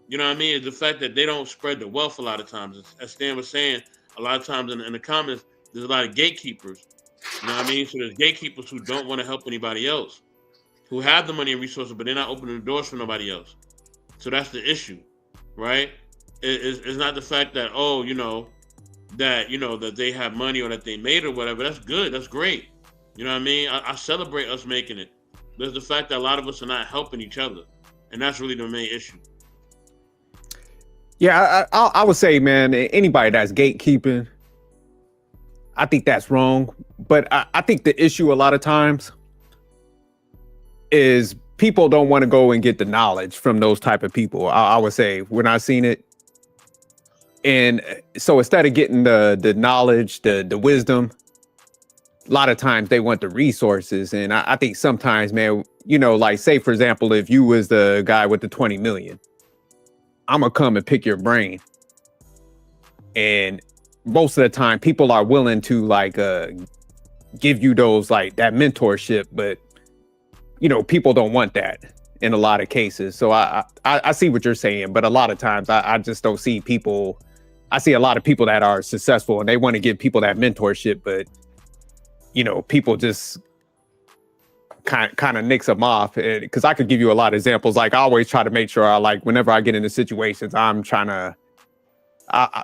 You know what I mean? Is the fact that they don't spread the wealth a lot of times. As Stan was saying, a lot of times in the comments, there's a lot of gatekeepers. You know what I mean? So there's gatekeepers who don't want to help anybody else, who have the money and resources, but they're not opening the doors for nobody else. So that's the issue, right? It's not the fact that, that they have money or that they made or whatever. That's good. That's great. You know what I mean? I celebrate us making it. There's the fact that a lot of us are not helping each other. And that's really the main issue. Yeah, I would say, man, anybody that's gatekeeping, I think that's wrong. But I think the issue a lot of times is people don't want to go and get the knowledge from those type of people. I would say we're not seeing it. And so instead of getting the knowledge, the wisdom, a lot of times they want the resources. And I think sometimes, man, you know, like say, for example, if you was the guy with the 20 million, I'm going to come and pick your brain. And most of the time people are willing to like give you those like that mentorship. But, you know, people don't want that in a lot of cases. So I see what you're saying. But a lot of times I just don't see people. I see a lot of people that are successful and they want to give people that mentorship. But you know, people just kind of nix them off. Because I could give you a lot of examples. Like I always try to make sure I like whenever I get into situations, I'm trying to.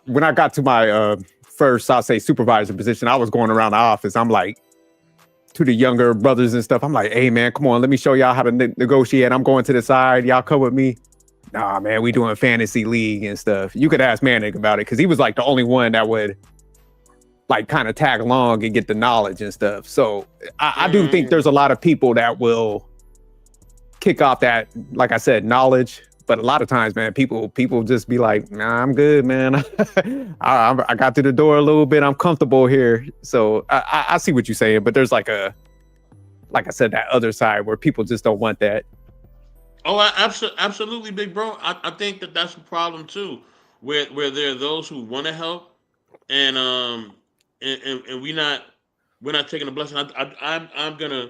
When I got to my first, I'll say supervisor position, I was going around the office. I'm like to the younger brothers and stuff. I'm like, hey man, come on, let me show y'all how to negotiate. I'm going to the side. Y'all come with me. Nah, man, we doing fantasy league and stuff. You could ask Manic about it because he was like the only one that would. Like kind of tag along and get the knowledge and stuff. So I do think there's a lot of people that will kick off that, like I said, knowledge. But a lot of times, man, people just be like, nah, I'm good, man. I got through the door a little bit. I'm comfortable here. So I see what you're saying. But there's like I said, that other side where people just don't want that. Oh, absolutely, big bro. I think that's a problem too, where there are those who want to help and we're not taking a blessing. I'm gonna,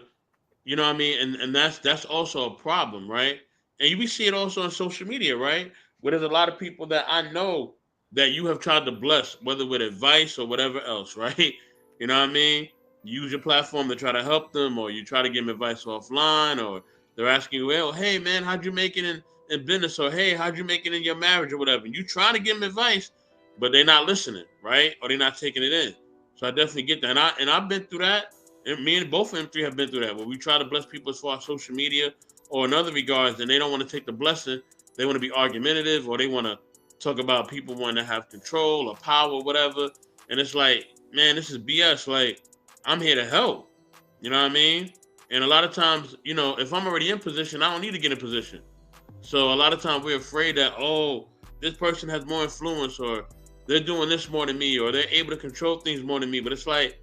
you know what I mean? And that's also a problem, right? And we see it also on social media, right? Where there's a lot of people that I know that you have tried to bless, whether with advice or whatever else, right? You know what I mean? You use your platform to try to help them, or you try to give them advice offline, or they're asking you, well, hey man, how'd you make it in business? Or hey, how'd you make it in your marriage or whatever? And you try to give them advice, but they're not listening, right? Or they're not taking it in. So I definitely get that. And I've been through that. And me and both of M3 have been through that, where we try to bless people as far as social media or in other regards, and they don't want to take the blessing. They want to be argumentative, or they want to talk about people wanting to have control or power or whatever. And it's like, man, this is BS. Like, I'm here to help. You know what I mean? And a lot of times, you know, if I'm already in position, I don't need to get in position. So a lot of times we're afraid that, oh, this person has more influence, or they're doing this more than me, or they're able to control things more than me. But it's like,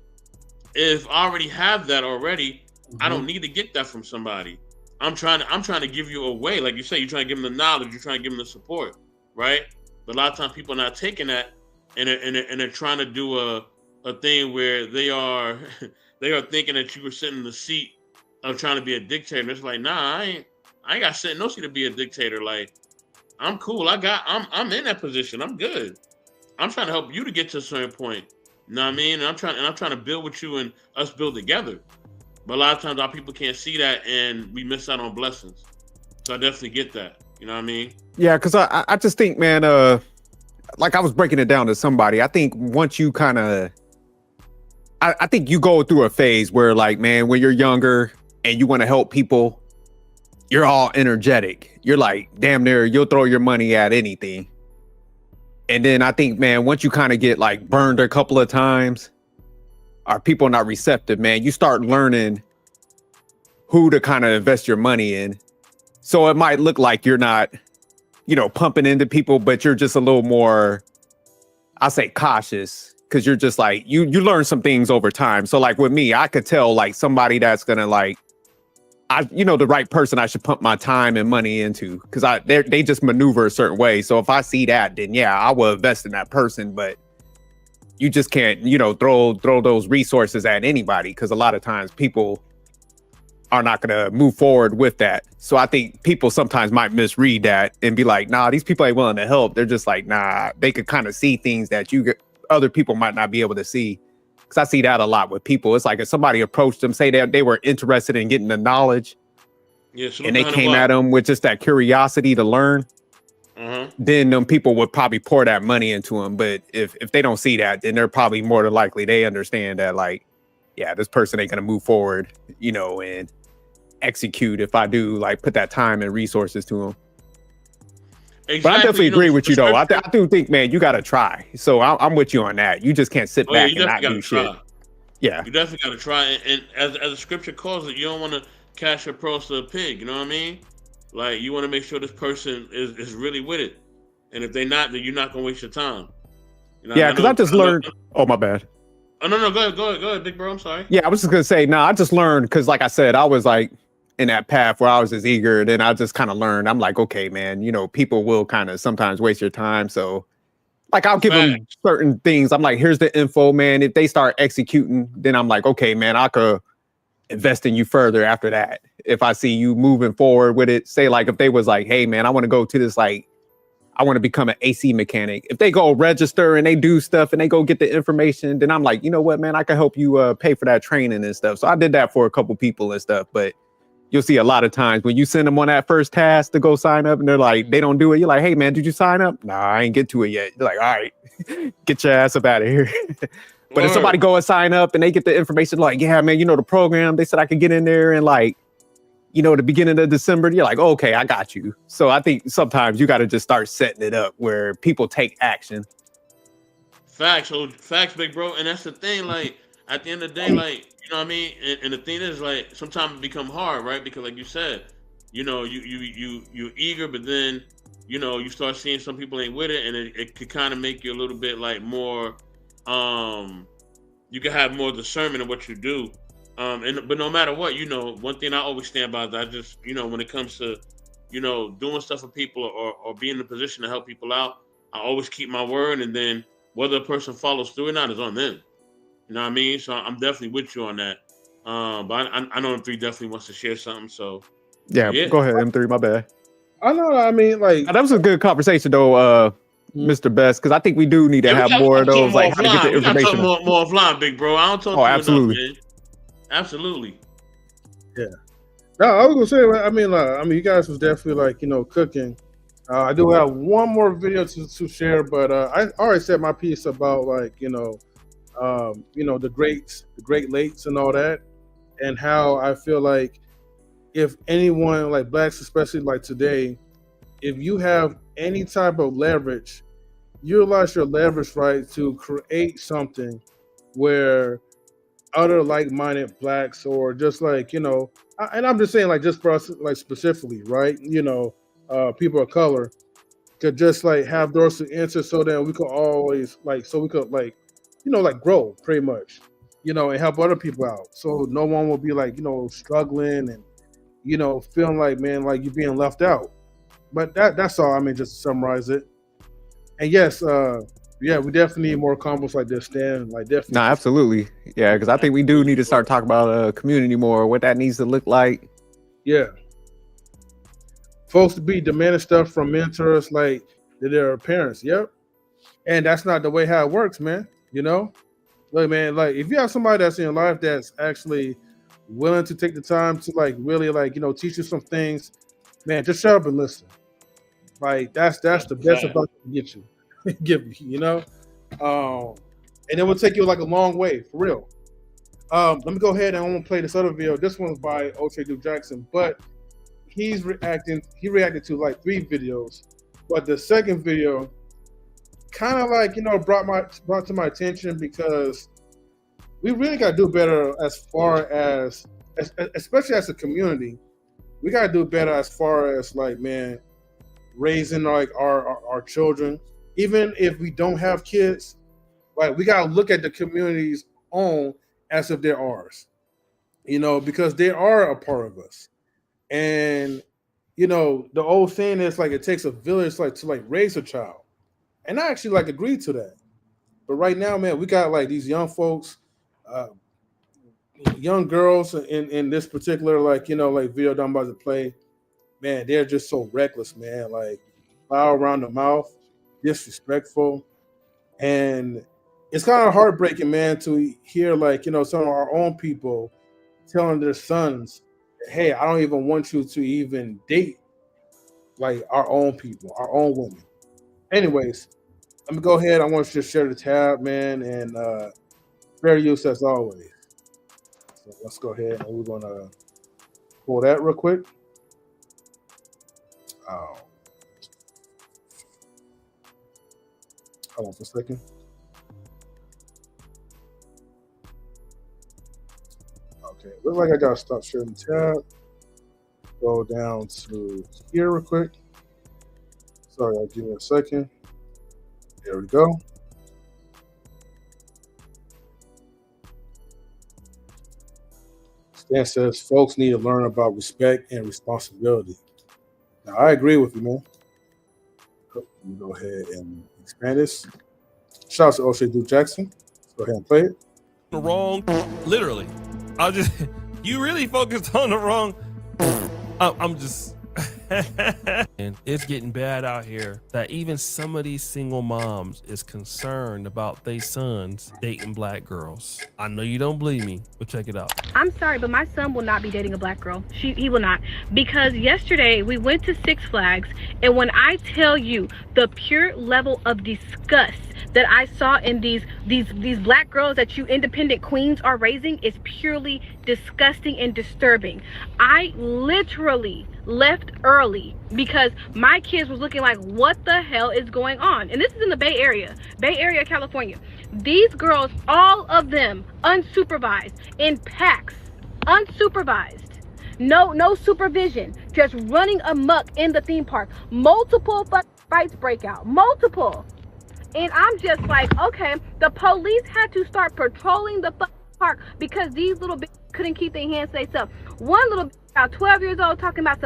if I already have that already, I don't need to get that from somebody. I'm trying to give you a way. Like you say, you're trying to give them the knowledge, you're trying to give them the support, right? But a lot of times people are not taking that and they're trying to do a thing where they are thinking that you were sitting in the seat of trying to be a dictator. It's like, nah, I ain't got sitting no seat to be a dictator. Like, I'm cool. I'm in that position. I'm good. I'm trying to help you to get to a certain point. You know what I mean? And I'm trying to build with you and us build together. But a lot of times our people can't see that and we miss out on blessings. So I definitely get that. You know what I mean? Yeah, because I just think, man, like I was breaking it down to somebody. I think once you kind of, I think you go through a phase where like, man, when you're younger and you want to help people, you're all energetic. You're like, damn near, you'll throw your money at anything. And then I think, man, once you kind of get like burned a couple of times, are people not receptive, man? You start learning who to kind of invest your money in. So it might look like you're not, you know, pumping into people, but you're just a little more, I say cautious, because you're just like, you learn some things over time. So like with me, I could tell like somebody that's gonna like, the right person I should pump my time and money into, because they just maneuver a certain way. So if I see that, then yeah, I will invest in that person. But you just can't, throw those resources at anybody, because a lot of times people are not going to move forward with that. So I think people sometimes might misread that and be like, nah, these people ain't willing to help. They're just like, nah, they could kind of see things that other people might not be able to see. Because I see that a lot with people. It's like if somebody approached them, say that they were interested in getting the knowledge, and they came at them with just that curiosity to learn, then them people would probably pour that money into them. But if they don't see that, then they're probably more than likely, they understand that like, yeah, this person ain't going to move forward, and execute if I do like put that time and resources to them. Exactly. But I definitely agree with you though. I do think, man, you got to try. So I'm with you on that. You just can't sit back and not do shit. Yeah, you definitely got to try. And as the scripture calls it, you don't want to cast your pearls to a pig. You know what I mean? Like, you want to make sure this person is really with it. And if they're not, then you're not going to waste your time. Yeah, because I just learned. Oh, my bad. Oh no, go ahead, big bro. I'm sorry. Yeah, I was just gonna say, no, I just learned because, like I said, I was like in that path where I was just eager. And then I just kind of learned. I'm like, okay, man, people will kind of sometimes waste your time. So, like, I'll give them certain things. I'm like, here's the info, man. If they start executing, then I'm like, okay, man, I could invest in you further after that. If I see you moving forward with it, say like if they was like, hey, man, I want to go to this like. I want to become an AC mechanic. If they go register and they do stuff and they go get the information, then I'm like, you know what, man, I can help you pay for that training and stuff. So I did that for a couple people and stuff. But you'll see a lot of times when you send them on that first task to go sign up and they're like, they don't do it. You're like, hey, man, did you sign up? Nah, I ain't get to it yet. You're like, all right, get your ass up out of here. But if somebody go and sign up and they get the information like, yeah, man, the program, they said I could get in there and like, the beginning of December, you're like, oh, okay, I got you. So I think sometimes you got to just start setting it up where people take action. Facts, big bro. And that's the thing, like, at the end of the day, like, you know what I mean? And the thing is, like, sometimes it become hard, right? Because like you said, you're eager, but then, you start seeing some people ain't with it, and it could kind of make you a little bit like more, you can have more discernment of what you do. But no matter what, one thing I always stand by is I just, when it comes to, doing stuff for people or being in a position to help people out, I always keep my word. And then whether a person follows through or not is on them. You know what I mean? So I'm definitely with you on that. But I know M3 definitely wants to share something. So yeah, go ahead, M3. My bad. I know. I mean, like that was a good conversation, though, Mr. Best, because I think we do need to have more of those, like how to get the information. More offline, big bro. I don't talk to you absolutely. enough, man. Absolutely. Yeah. No, I was gonna say. I mean, you guys was definitely like cooking. I do have one more video to share, but I already said my piece about like the great lakes and all that, and how I feel like if anyone like blacks, especially like today, if you have any type of leverage, utilize your leverage right to create something where other like-minded blacks or just like and I'm just saying like just for us like specifically, right, people of color could just like have doors to enter so that we could always like grow pretty much, and help other people out, so no one will be like struggling and feeling like, man, like you're being left out. But that's all. I mean, just to summarize it. And yes, yeah, we definitely need more combos like this, Stan. Like definitely. No, absolutely. Yeah, because I think we do need to start talking about community more, what that needs to look like. Yeah. Folks to be demanding stuff from mentors like their parents. Yep. And that's not the way how it works, man. Look, man, like if you have somebody that's in your life that's actually willing to take the time to like really like teach you some things, man, just shut up and listen. Like that's the best advice I can get you. Give me, and it will take you like a long way for real. Let me go ahead and I'm gonna play this other video. This one's by O.J. Duke Jackson, but he reacted to like 3 videos, but the second video kind of like brought to my attention because we really got to do better as far as especially as a community. We got to do better as far as like, man, raising like our children. Even if we don't have kids, like we gotta look at the community's own as if they're ours, because they are a part of us. And the old saying is like it takes a village like to like raise a child, and I actually like agree to that. But right now, man, we got like these young folks, young girls in this particular like like video that I'm about to play. Man, they're just so reckless, man. Like foul around the mouth, disrespectful, and it's kind of heartbreaking, man, to hear like some of our own people telling their sons, hey, I don't even want you to even date like our own people, our own women. Anyways, let me go ahead. I want you to share the tab, man, and fair use as always. So let's go ahead and we're gonna pull that real quick. Hold on for a second. Okay, looks like I gotta stop sharing the tab. Go down to here real quick. Sorry, I'll give me a second. There we go. Stan says folks need to learn about respect and responsibility. Now, I agree with you, man. Let me go ahead and expand this. Shout out to O'Shea Duke Jackson. Let's go ahead and play it. Wrong, literally. You really focused on the wrong. I'm just. And it's getting bad out here that even some of these single moms is concerned about their sons dating black girls. I know you don't believe me, but check it out. I'm sorry, but my son will not be dating a black girl. He will not. Because yesterday we went to Six Flags, and when I tell you the pure level of disgust that I saw in these black girls that you independent queens are raising is purely disgusting and disturbing. I literally left early because my kids was looking like, what the hell is going on? And this is in the Bay Area, California. These girls, all of them unsupervised, in packs, unsupervised. No supervision, just running amok in the theme park. Multiple fights break out, multiple. And I'm just like, okay, the police had to start patrolling the park because these little bitches couldn't keep their hands to themselves. One little bitch, about 12 years old, talking about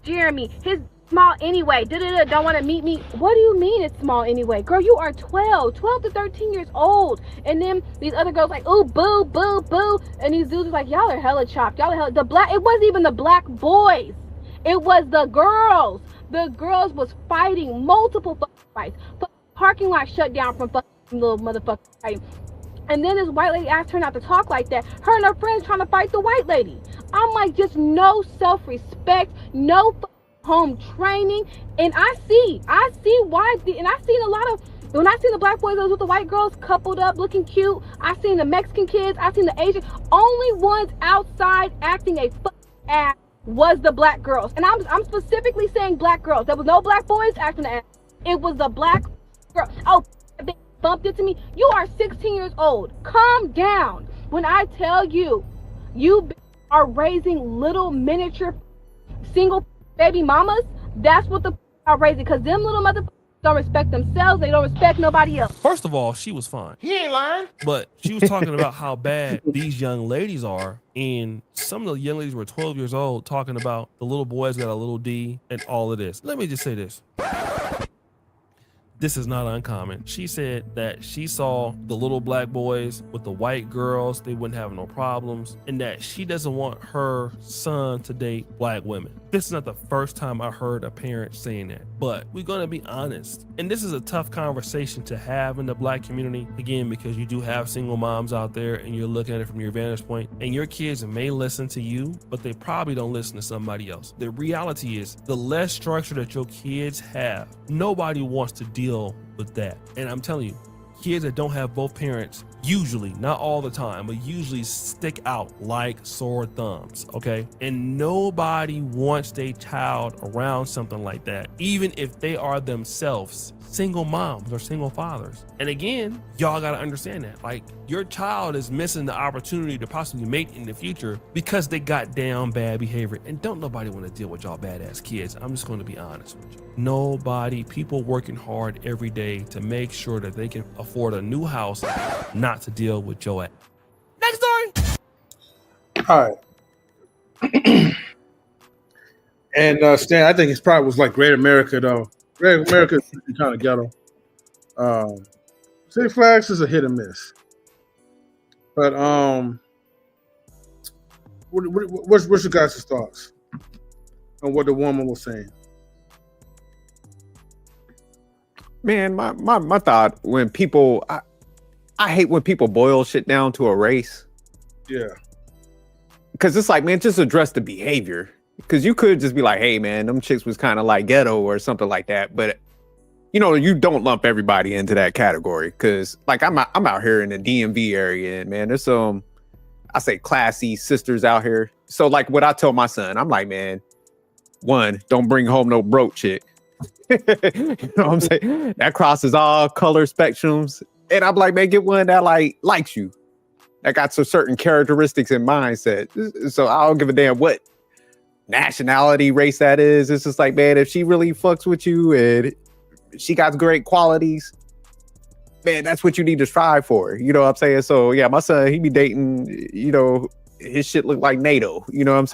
Jeremy, his small anyway, don't want to meet me. What do you mean it's small anyway? Girl, you are 12 to 13 years old. And then these other girls like, ooh, boo, boo, boo. And these dudes are like, y'all are hella chopped. Y'all are hella, it wasn't even the black boys. It was the girls. The girls was fighting multiple fights. Parking lot shut down from little motherfucker fighting. And then this white lady asked her not to talk like that. Her and her friends trying to fight the white lady. I'm like, just no self-respect, no home training. And I see why. And I've seen a lot of, when I seen the black boys with the white girls coupled up, looking cute. I've seen the Mexican kids. I've seen the Asian. Only ones outside acting a ass was the black girls. And I'm specifically saying black girls. There was no black boys acting an ass. It was the black girl. Oh, they bumped into me. You are 16 years old. Calm down. When I tell you, you are raising little miniature single baby mamas, that's what the are raising. Because them little motherfuckers don't respect themselves. They don't respect nobody else. First of all, she was fine. He ain't lying. But she was talking about how bad these young ladies are. And some of the young ladies were 12 years old talking about the little boys got a little D and all of this. Let me just say this. This is not uncommon. She said that she saw the little black boys with the white girls, they wouldn't have no problems, and that she doesn't want her son to date black women. This is not the first time I heard a parent saying that, but we're gonna be honest. And this is a tough conversation to have in the black community, again, because you do have single moms out there and you're looking at it from your vantage point, and your kids may listen to you, but they probably don't listen to somebody else. The reality is, the less structure that your kids have, nobody wants to deal with that. And I'm telling you, kids that don't have both parents usually, not all the time, but usually stick out like sore thumbs, okay? And nobody wants their child around something like that, even if they are themselves single moms or single fathers. And again, y'all gotta understand that, like, your child is missing the opportunity to possibly mate in the future because they got down bad behavior. And don't nobody want to deal with y'all badass kids. I'm just going to be honest with you. Nobody, people working hard every day to make sure that they can afford a new house, not to deal with your ass. Next story. All right. And Stan, I think it's probably was like Great America though. Great America is kind of ghetto. Six Flags is a hit and miss. But what's your guys' thoughts on what the woman was saying? Man, my thought when people, I hate when people boil shit down to a race. Yeah. Because it's like, man, just address the behavior. Because you could just be like, hey, man, them chicks was kind of like ghetto or something like that. But, you know, you don't lump everybody into that category. Because, like, I'm out here in the DMV area, and, man, there's some, I say, classy sisters out here. So, like, what I tell my son, I'm like, man, one, don't bring home no broke chick. You know what I'm saying? That crosses all color spectrums. And I'm like, man, get one that, like, likes you. That got some certain characteristics and mindset. So I don't give a damn what nationality, race that is. It's just like, man, if she really fucks with you and she got great qualities, man, that's what you need to strive for. You know what I'm saying? So yeah, my son, he be dating, you know, his shit look like NATO. You know what I'm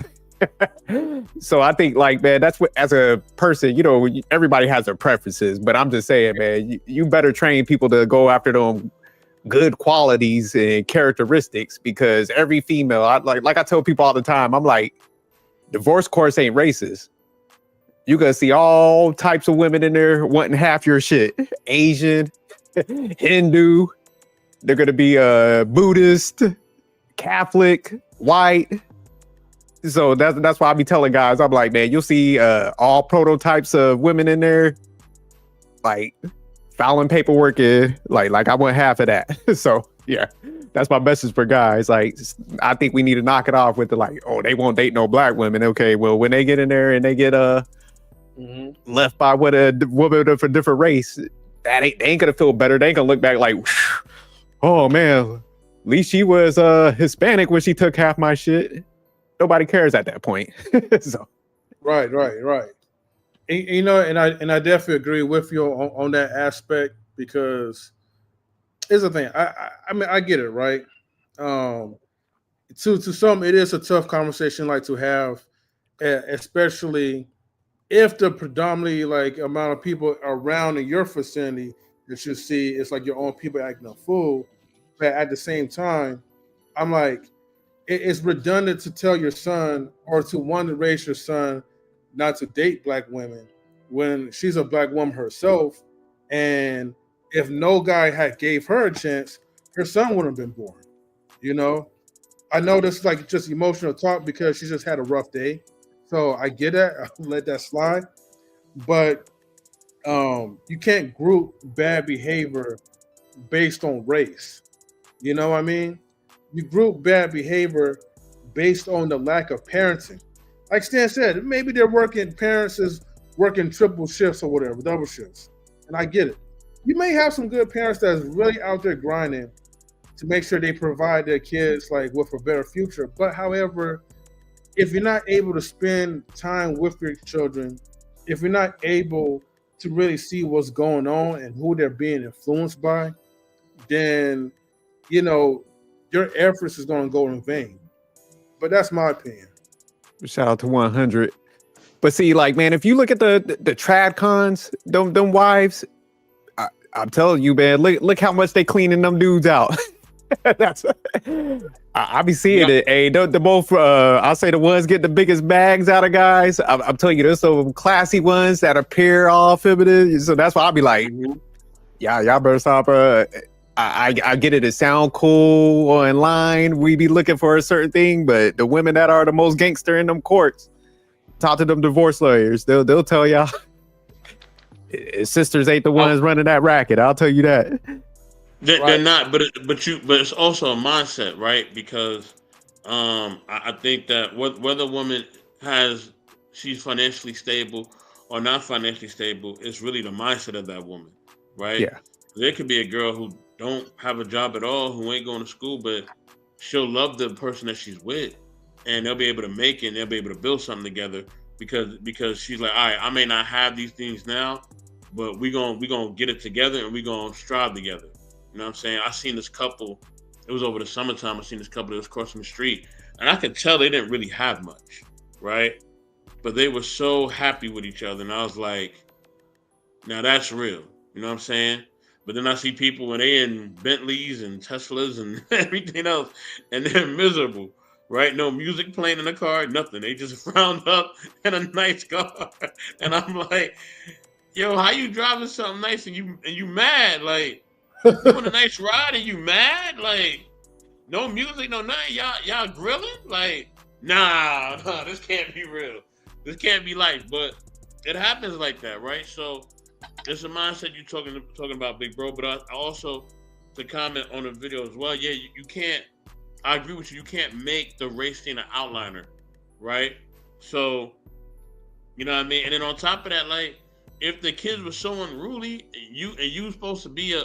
saying? So I think, like, man, that's what, as a person, you know, everybody has their preferences, but I'm just saying, man, you better train people to go after them good qualities and characteristics, because every female, like I tell people all the time, I'm like, divorce courts ain't racist. You gonna see all types of women in there wanting half your shit. Asian, Hindu, they're gonna be Buddhist, Catholic, white. So that's why I be telling guys, I'm like, man, you'll see all prototypes of women in there, like filing paperwork in, like I want half of that. So yeah, that's my message for guys. Like, I think we need to knock it off with the, like, oh, they won't date no black women. Okay, well, when they get in there and they get left by what a woman of a different race, they ain't gonna feel better. They ain't gonna look back like, oh man, at least she was Hispanic when she took half my shit. Nobody cares at that point. So right. And, you know, and I definitely agree with you on that aspect, because here's the thing. I mean, I get it, right? To some, it is a tough conversation, like, to have, especially if the predominantly, like, amount of people around in your vicinity that you see, it's like your own people acting a fool. But at the same time, I'm like, it's redundant to tell your son, or to want to raise your son not to date black women when she's a black woman herself. And if no guy had gave her a chance, her son wouldn't have been born. You know, I know this is like just emotional talk because she just had a rough day. So I get that. I'll let that slide. But you can't group bad behavior based on race. You know what I mean? You group bad behavior based on the lack of parenting. Like Stan said, maybe parents is working triple shifts or whatever, double shifts. And I get it. You may have some good parents that's really out there grinding to make sure they provide their kids, like, with a better future. But however, if you're not able to spend time with your children, if you're not able to really see what's going on and who they're being influenced by, then, you know, your efforts is going to go in vain. But that's my opinion. Shout out to 100. But see, like, man, if you look at the trad cons, them wives, I'm telling you, man, look how much they cleaning them dudes out. That's I be seeing it. Hey, the both I'll say the ones get the biggest bags out of guys. I'm telling you, there's some classy ones that appear all feminine. So that's why I'll be like, y'all better stop. I get it. It sound cool online. We be looking for a certain thing, but the women that are the most gangster in them courts, talk to them divorce lawyers. They'll tell y'all his sisters ain't the ones running that racket. I'll tell you that. They're not, but it's also a mindset, right? Because I think that whether a woman she's financially stable or not financially stable, it's really the mindset of that woman, right? Yeah. There could be a girl who don't have a job at all, who ain't going to school, but she'll love the person that she's with, and they'll be able to make it, and they'll be able to build something together because she's like, all right, I may not have these things now, but we gonna get it together, and we gonna strive together. You know what I'm saying? I seen this couple. It was over the summertime. I seen this couple that was crossing the street, and I could tell they didn't really have much, right? But they were so happy with each other, and I was like, now that's real. You know what I'm saying? But then I see people when they in Bentleys and Teslas and everything else, and they're miserable, right? No music playing in the car, nothing. They just round up in a nice car, and I'm like, yo, how you driving something nice and you mad? Like, you want a nice ride and you mad? Like, no music, no nothing. Y'all grilling? Like, nah, this can't be real. This can't be life. But it happens like that, right? So it's a mindset you're talking about, big bro. But I also, to comment on the video as well, yeah, you can't. I agree with you. You can't make the race thing an outliner, right? So, you know what I mean. And then on top of that, like, if the kids were so unruly, you supposed to be a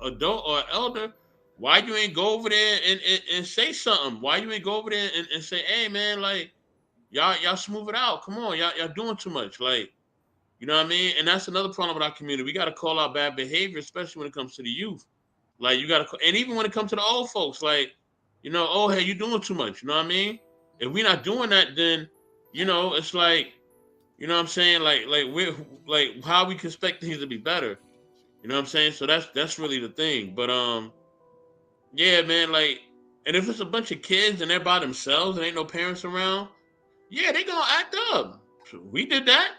adult or an elder, why you ain't go over there and say something? Why you ain't go over there and say, hey man, like, y'all smooth it out. Come on, y'all doing too much. Like, you know what I mean? And that's another problem with our community. We got to call out bad behavior, especially when it comes to the youth. Like, you got to, and even when it comes to the old folks, like, you know, oh hey, you doing too much. You know what I mean? If we're not doing that, then you know, it's like, you know what I'm saying? Like we're like how we can expect things to be better. You know what I'm saying? So that's really the thing. But yeah, man, like, and if it's a bunch of kids and they're by themselves and ain't no parents around, yeah, they gonna act up. So we did that.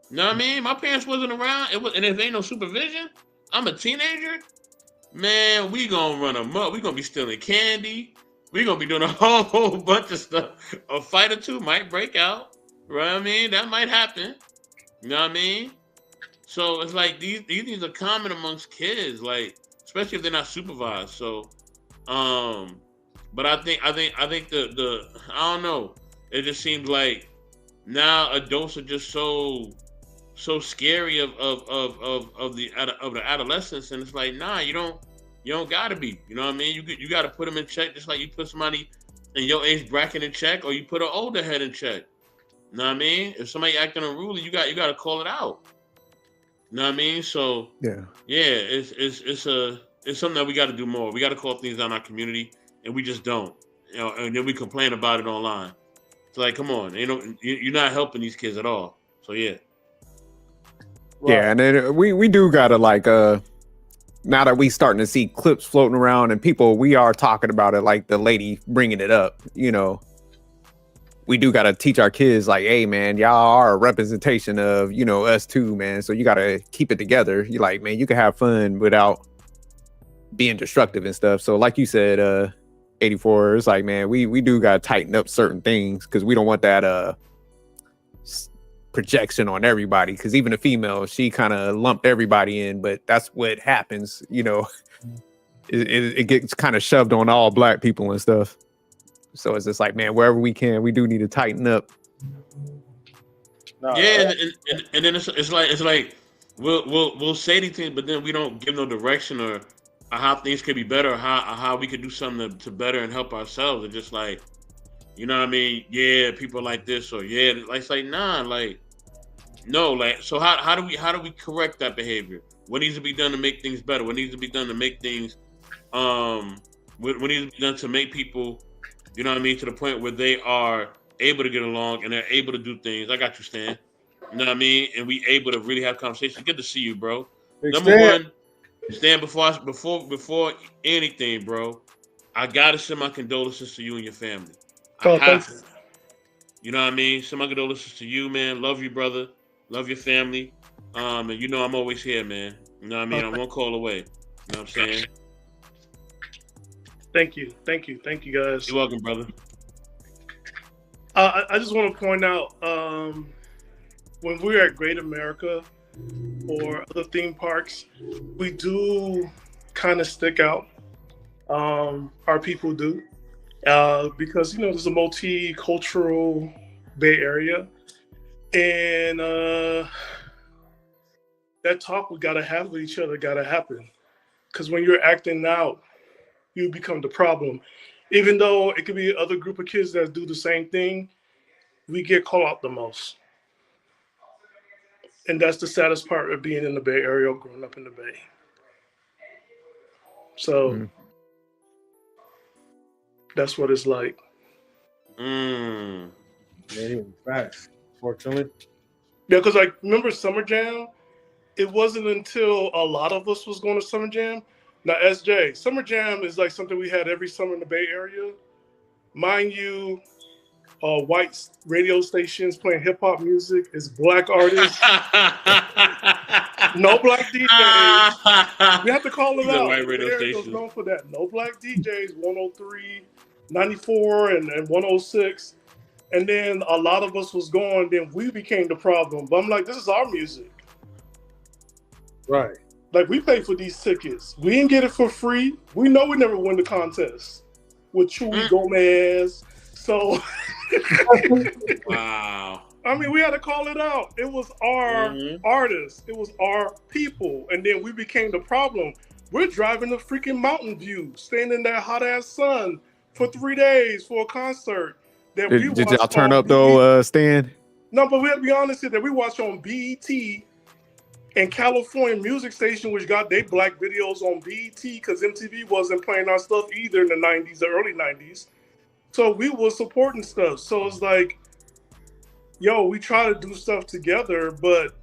You know what I mean? My parents wasn't around. It was, and if ain't no supervision, I'm a teenager. Man, we gonna run amok. We gonna be stealing candy. We gonna be doing a whole bunch of stuff. A fight or two might break out. Right? What I mean, that might happen. You know what I mean? So it's like these things are common amongst kids, like especially if they're not supervised. So, but I think the I don't know. It just seems like now adults are just so scary of the adolescence, and it's like, nah, you don't gotta be. You know what I mean? You gotta put them in check, just like you put somebody in your age bracket in check, or you put an older head in check. You know what I mean? If somebody acting unruly, you gotta call it out. You know what I mean? So yeah, it's something that we got to do more. We got to call things out in our community, and we just don't. You know, and then we complain about it online. It's like, come on, you're not helping these kids at all. So yeah. Yeah, and then we do gotta like now that we starting to see clips floating around and people, we are talking about it, like the lady bringing it up, you know, we do gotta teach our kids like, hey man, y'all are a representation of, you know, us too, man. So you gotta keep it together. You like, man, you can have fun without being destructive and stuff. So like you said, 84, it's like, man, we do gotta tighten up certain things because we don't want that projection on everybody, because even a female, she kind of lumped everybody in, but that's what happens, you know. It gets kind of shoved on all black people and stuff. So it's just like, man, wherever we can, we do need to tighten up. Yeah, and then it's like we'll say these things, but then we don't give no direction or how things could be better, or how we could do something to better and help ourselves. It's just like, you know what I mean? Yeah, people like this, or yeah, it's like, nah, like, no, like, so how do we correct that behavior? What needs to be done to make things better? What needs to be done to make things what needs to be done to make people, you know what I mean, to the point where they are able to get along and they're able to do things. I got you, Stan. You know what I mean? And we able to really have conversations. Good to see you, bro. Number one, Stan, before anything, bro, I gotta send my condolences to you and your family. I have to. You know what I mean? Send my condolences to you, man. Love you, brother. Love your family. And you know I'm always here, man. You know what I mean? I'm one call away. You know what I'm saying? Thank you, guys. You're welcome, brother. I just want to point out, when we're at Great America or other theme parks, we do kind of stick out. Our people do, because, you know, there's a multicultural Bay Area, and that talk we gotta have with each other gotta happen. Because when you're acting out, you become the problem. Even though it could be other group of kids that do the same thing, we get called out the most. And that's the saddest part of being in the Bay Area, growing up in the Bay. So that's what it's like. Yeah, facts. Fortunately. Yeah, because like, remember Summer Jam? It wasn't until a lot of us was going to Summer Jam. Now, SJ, Summer Jam is like something we had every summer in the Bay Area. Mind you, white radio stations playing hip hop music, is black artists. No black DJs. We have to call it out. White radio stations known for that. No black DJs, 103, 94, and 106. And then a lot of us was going, then we became the problem. But I'm like, this is our music. Right. Like, we paid for these tickets. We didn't get it for free. We know we never win the contest with Chewy Gomez. So, wow. I mean, we had to call it out. It was our artists. It was our people. And then we became the problem. We're driving to freaking Mountain View, staying in that hot-ass sun for 3 days for a concert. That did y'all turn up, though, Stan? No, but we have to be honest here, that we watch on BET And California music station, which got their black videos on BET, because MTV wasn't playing our stuff either in the 90s, the early 90s. So we were supporting stuff. So it's like, yo, we try to do stuff together, but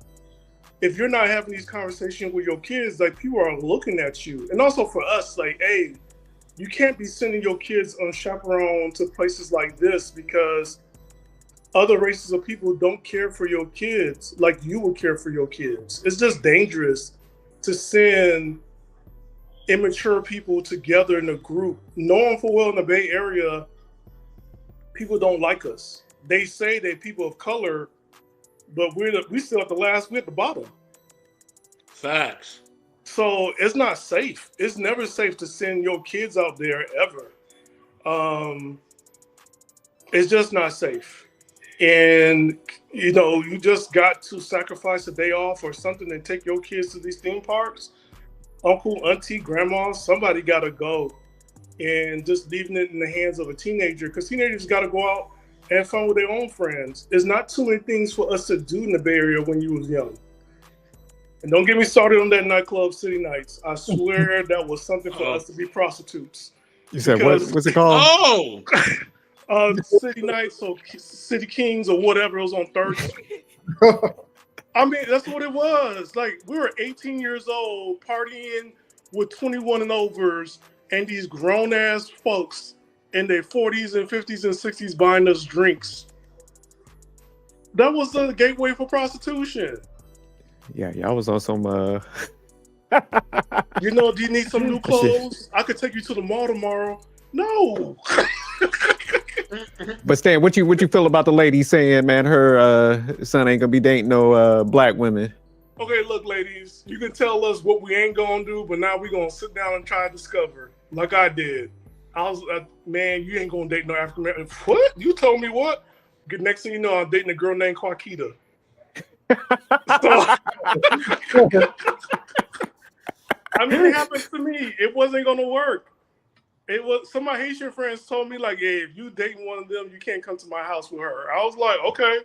if you're not having these conversations with your kids, like, people are looking at you. And also for us, like, hey, you can't be sending your kids unchaperoned to places like this because other races of people don't care for your kids like you would care for your kids. It's just dangerous to send immature people together in a group, knowing full well in the Bay Area, people don't like us. They say they're people of color, but we still at the last, we're at the bottom. Facts. So it's not safe. It's never safe to send your kids out there ever. It's just not safe. And, you know, you just got to sacrifice a day off or something and take your kids to these theme parks. Uncle, auntie, grandma, somebody got to go. And just leaving it in the hands of a teenager, because teenagers got to go out and have fun with their own friends. There's not too many things for us to do in the Bay Area when you was young. And don't get me started on that nightclub, City Nights. I swear that was something for us to be prostitutes. You said, what's it called? Oh! City Nights or City Kings or whatever. It was on 3rd Street. I mean, that's what it was. Like, we were 18 years old partying with 21 and overs and these grown-ass folks in their 40s and 50s and 60s buying us drinks. That was the gateway for prostitution. Yeah, y'all was on some You know, do you need some new clothes? I could take you to the mall tomorrow. No. But Stan, what you feel about the lady saying, man, her son ain't gonna be dating no black women? Okay, look, ladies, you can tell us what we ain't gonna do, but now we gonna sit down and try to discover, like I did. I was, man, you ain't gonna date no African American. What? You told me what? Next thing you know, I'm dating a girl named Quaquita. I mean, it happened to me. It wasn't gonna work. It was, some of my Haitian friends told me, like, hey, if you dating one of them, you can't come to my house with her. I was like, okay.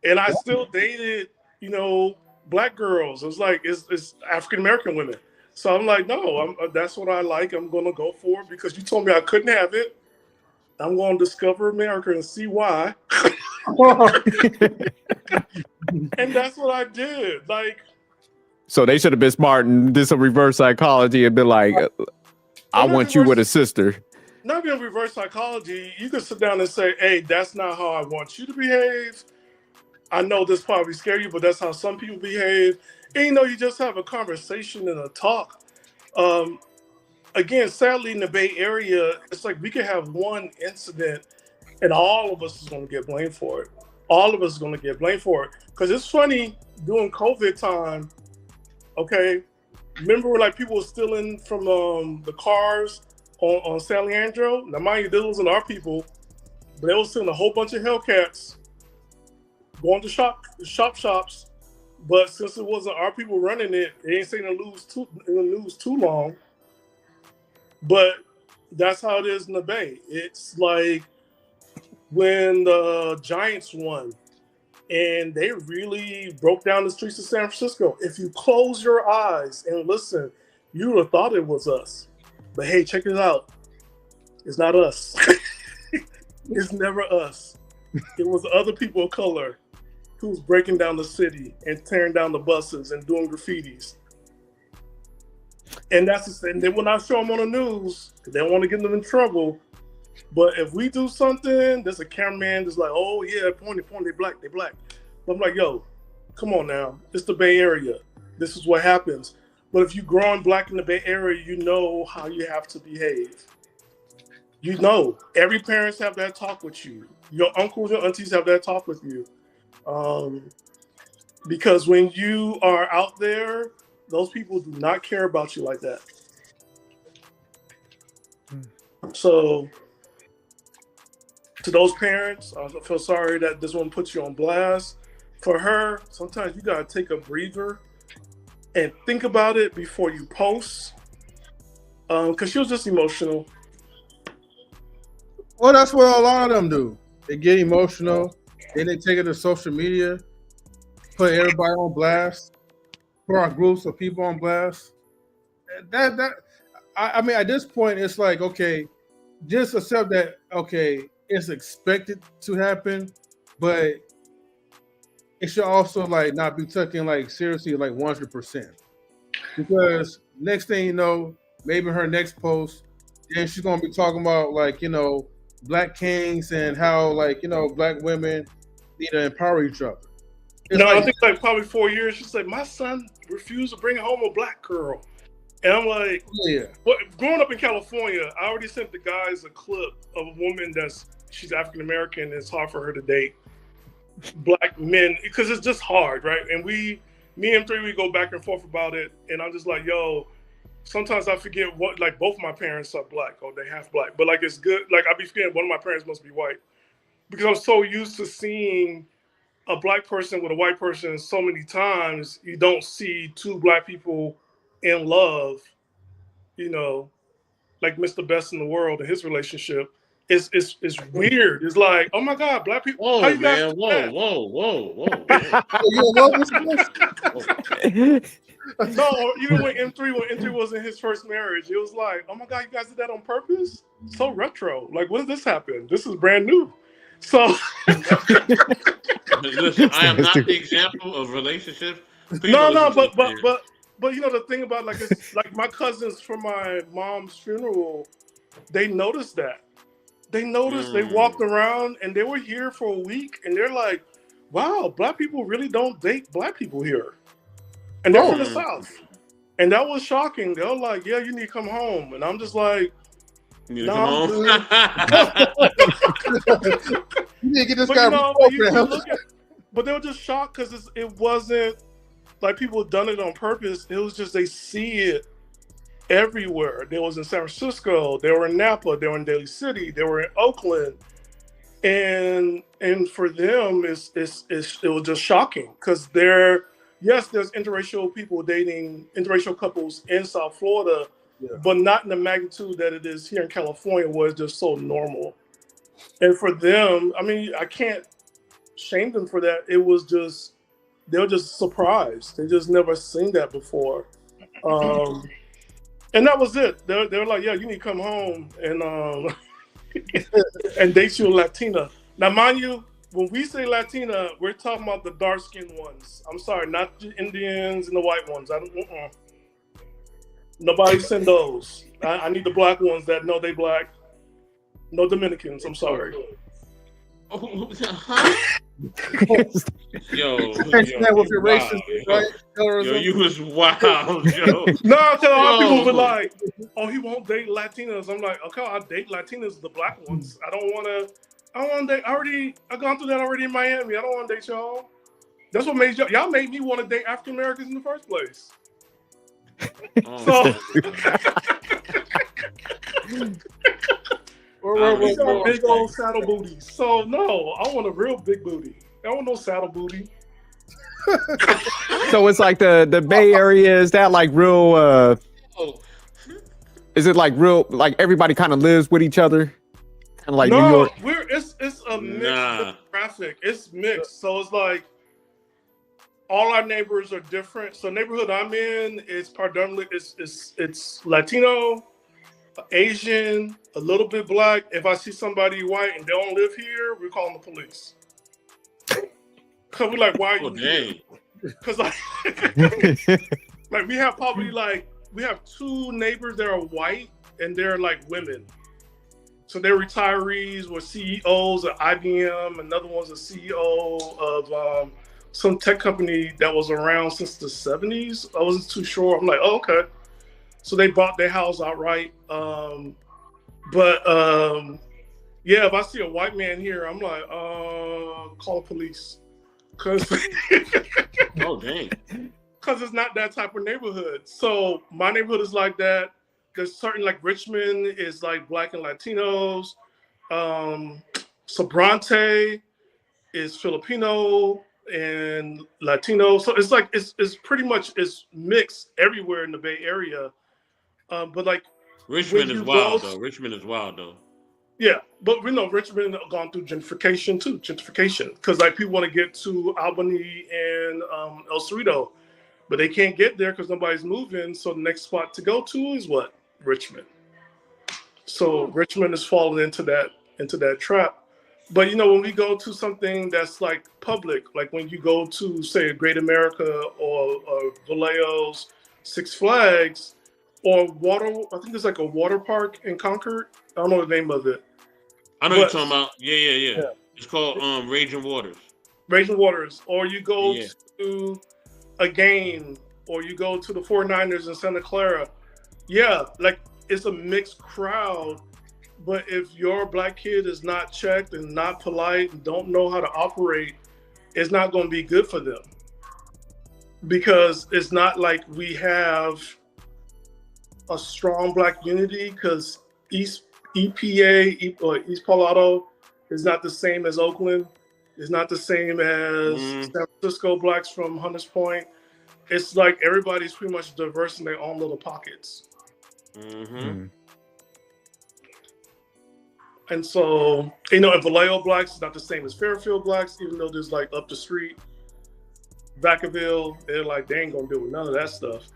And I still dated, you know, black girls. It was like, it's African American women. So I'm like, no, that's what I like. I'm gonna go for it because you told me I couldn't have it. I'm gonna discover America and see why. And that's what I did. Like, so they should have been smart and did some reverse psychology and been like, I want you with a sister. Not being reverse psychology, you can sit down and say, hey, that's not how I want you to behave. I know this probably scare you, but that's how some people behave. And, you know, you just have a conversation and a talk. Again, sadly, in the Bay Area, it's like we could have one incident and all of us is going to get blamed for it. All of us is going to get blamed for it. Because it's funny, during COVID time, okay, remember like people were stealing from the cars on San Leandro? Now, mind you, this wasn't our people, but they were stealing a whole bunch of Hellcats, going to shops. But since it wasn't our people running it, it ain't saying to lose too long. But that's how it is in the Bay. It's like when the Giants won and they really broke down the streets of San Francisco. If you close your eyes and listen, you would have thought it was us. But hey, check it out. It's not us. It's never us. It was other people of color who was breaking down the city and tearing down the buses and doing graffitis. And and then when I show them on the news, they don't want to get them in trouble. But if we do something, there's a cameraman that's like, oh yeah, point, they black. But I'm like, yo, come on now. It's the Bay Area. This is what happens. But if you're growing black in the Bay Area, you know how you have to behave. You know, every parents have that talk with you. Your uncles, your aunties have that talk with you. Because when you are out there, those people do not care about you like that. So, to those parents, I feel sorry that this one puts you on blast. For her, sometimes you gotta take a breather and think about it before you post. Because she was just emotional. Well, that's what a lot of them do. They get emotional, then they take it to social media, put everybody on blast. put our groups of people on blast. I mean, at this point, it's like, okay, just accept that, okay, it's expected to happen, but it should also like not be taken like seriously, like 100%. Because next thing you know, maybe her next post, then she's gonna be talking about like, black kings and how like, black women need to empower each other. I think like probably 4 years, she said, my son refused to bring home a black girl. And I'm like, yeah. Well, growing up in California, I already sent the guys a clip of a woman she's African American, and it's hard for her to date black men because it's just hard, right? And me and M3, we go back and forth about it, and I'm just like, yo, sometimes I forget what, like, both my parents are black or they half black, but like it's good. Like I be forgetting one of my parents must be white because I'm so used to seeing a black person with a white person so many times. You don't see two black people in love, like Mr. Best in the World and his relationship. It's weird. It's like, oh my God, black people. Whoa, how you man! guys Whoa! No, even when M3 was in his first marriage, it was like, oh my God, you guys did that on purpose? So retro. Like, when did this happen? This is brand new. So listen, I am not the example of relationships. But the thing about like it's like my cousins from my mom's funeral, they noticed that. They noticed they walked around and they were here for a week and they're like, wow, black people really don't date black people here. And they're from the South. And that was shocking. They were like, yeah, you need to come home. And I'm just like, you need to come home. You need to get this guy. But they were just shocked because it wasn't like people had done it on purpose. It was just they see it everywhere. They was in San Francisco. They were in Napa. They were in Daly City. They were in Oakland. And for them, it was just shocking because there's interracial people dating interracial couples in South Florida, but not in the magnitude that it is here in California, where it's just so normal. And for them, I mean, I can't shame them for that. It was just, they were just surprised. They just never seen that before. And that was it. They were like, yeah, you need to come home and and date you a Latina. Now, mind you, when we say Latina, we're talking about the dark-skinned ones. I'm sorry, not the Indians and the white ones. Nobody send those. I need the black ones that know they black. No Dominicans. I'm sorry. Yo, you was wild, yo. No, because a lot of people were like, "Oh, he won't date Latinas." I'm like, "Okay, I'll date Latinas, the black ones. I don't want to date. I've gone through that already in Miami. I don't want to date y'all. That's what made y'all made me want to date African Americans in the first place." Big old saddle booty. So no, I want a real big booty. I don't want no saddle booty. So it's like the Bay Area, is that like real is it like real, like everybody kind of lives with each other? Kind of like New York? It's a mixed demographic. It's mixed. So it's like all our neighbors are different. So neighborhood I'm in is predominantly it's Latino, Asian, a little bit black. If I see somebody white and they don't live here, we're calling the police. Cause we're like, why are you here? Cause like we have two neighbors that are white and they're like women. So they're retirees or CEOs of IBM. Another one's a CEO of some tech company that was around since the 70s. I wasn't too sure. I'm like, oh, okay. So they bought their house outright. Yeah, if I see a white man here, I'm like, call the police. Cause oh dang. Cause it's not that type of neighborhood. So my neighborhood is like that. There's certain, like Richmond is like black and Latinos. Sobrante is Filipino and Latino. So it's like it's pretty much it's mixed everywhere in the Bay Area. But like Richmond is wild though. Richmond is wild though. Yeah, but we know Richmond gone through gentrification too. Because like people want to get to Albany and El Cerrito. but they can't get there because nobody's moving. So the next spot to go to is what? Richmond. So Richmond is falling into that trap. But you know, when we go to something that's like public, like when you go to say a Great America or Vallejo's, Six Flags, or I think there's like a water park in Concord. I don't know the name of it. I know you're talking about. Yeah. It's called Raging Waters. Raging Waters. Or you go to a game, or you go to the 49ers in Santa Clara. Yeah, like it's a mixed crowd. But if your black kid is not checked and not polite and don't know how to operate, it's not going to be good for them. Because it's not like we have a strong black unity, because East Palo Alto is not the same as Oakland. It's not the same as San Francisco blacks from Hunters Point. It's like everybody's pretty much diverse in their own little pockets. And so, you know, in Vallejo blacks, it's not the same as Fairfield blacks, even though there's like up the street, Vacaville, they're like, they ain't gonna deal with none of that stuff.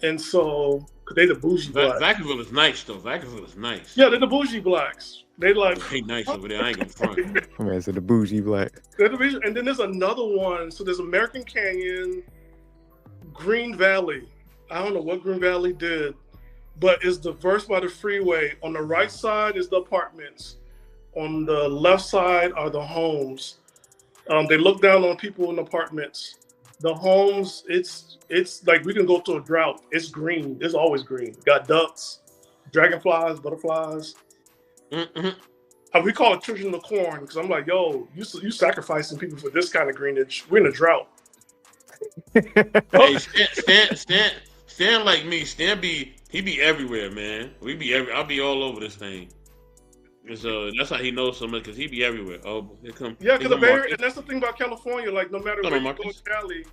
And so, cause they the bougie blacks. Vacaville is nice though. Vacaville is nice. Yeah, they're the bougie blacks. They like they nice over there. I ain't gonna front. Man, so the bougie black. And then there's another one. So there's American Canyon, Green Valley. I don't know what Green Valley did, but it's diverse by the freeway. On the right side is the apartments. On the left side are the homes. They look down on people in apartments. The homes, it's like we can go through a drought. It's green. It's always green. Got ducks, dragonflies, butterflies. We call it children of the corn, because I'm like, yo, you sacrificing people for this kind of greenage. We're in a drought. Hey, Stan like me. He be everywhere, man. I'll be all over this thing. And so that's how he knows so much, because he be everywhere. Oh, here come. Yeah, because the Bay Area, and that's the thing about California. Like, no matter where you go in Cali,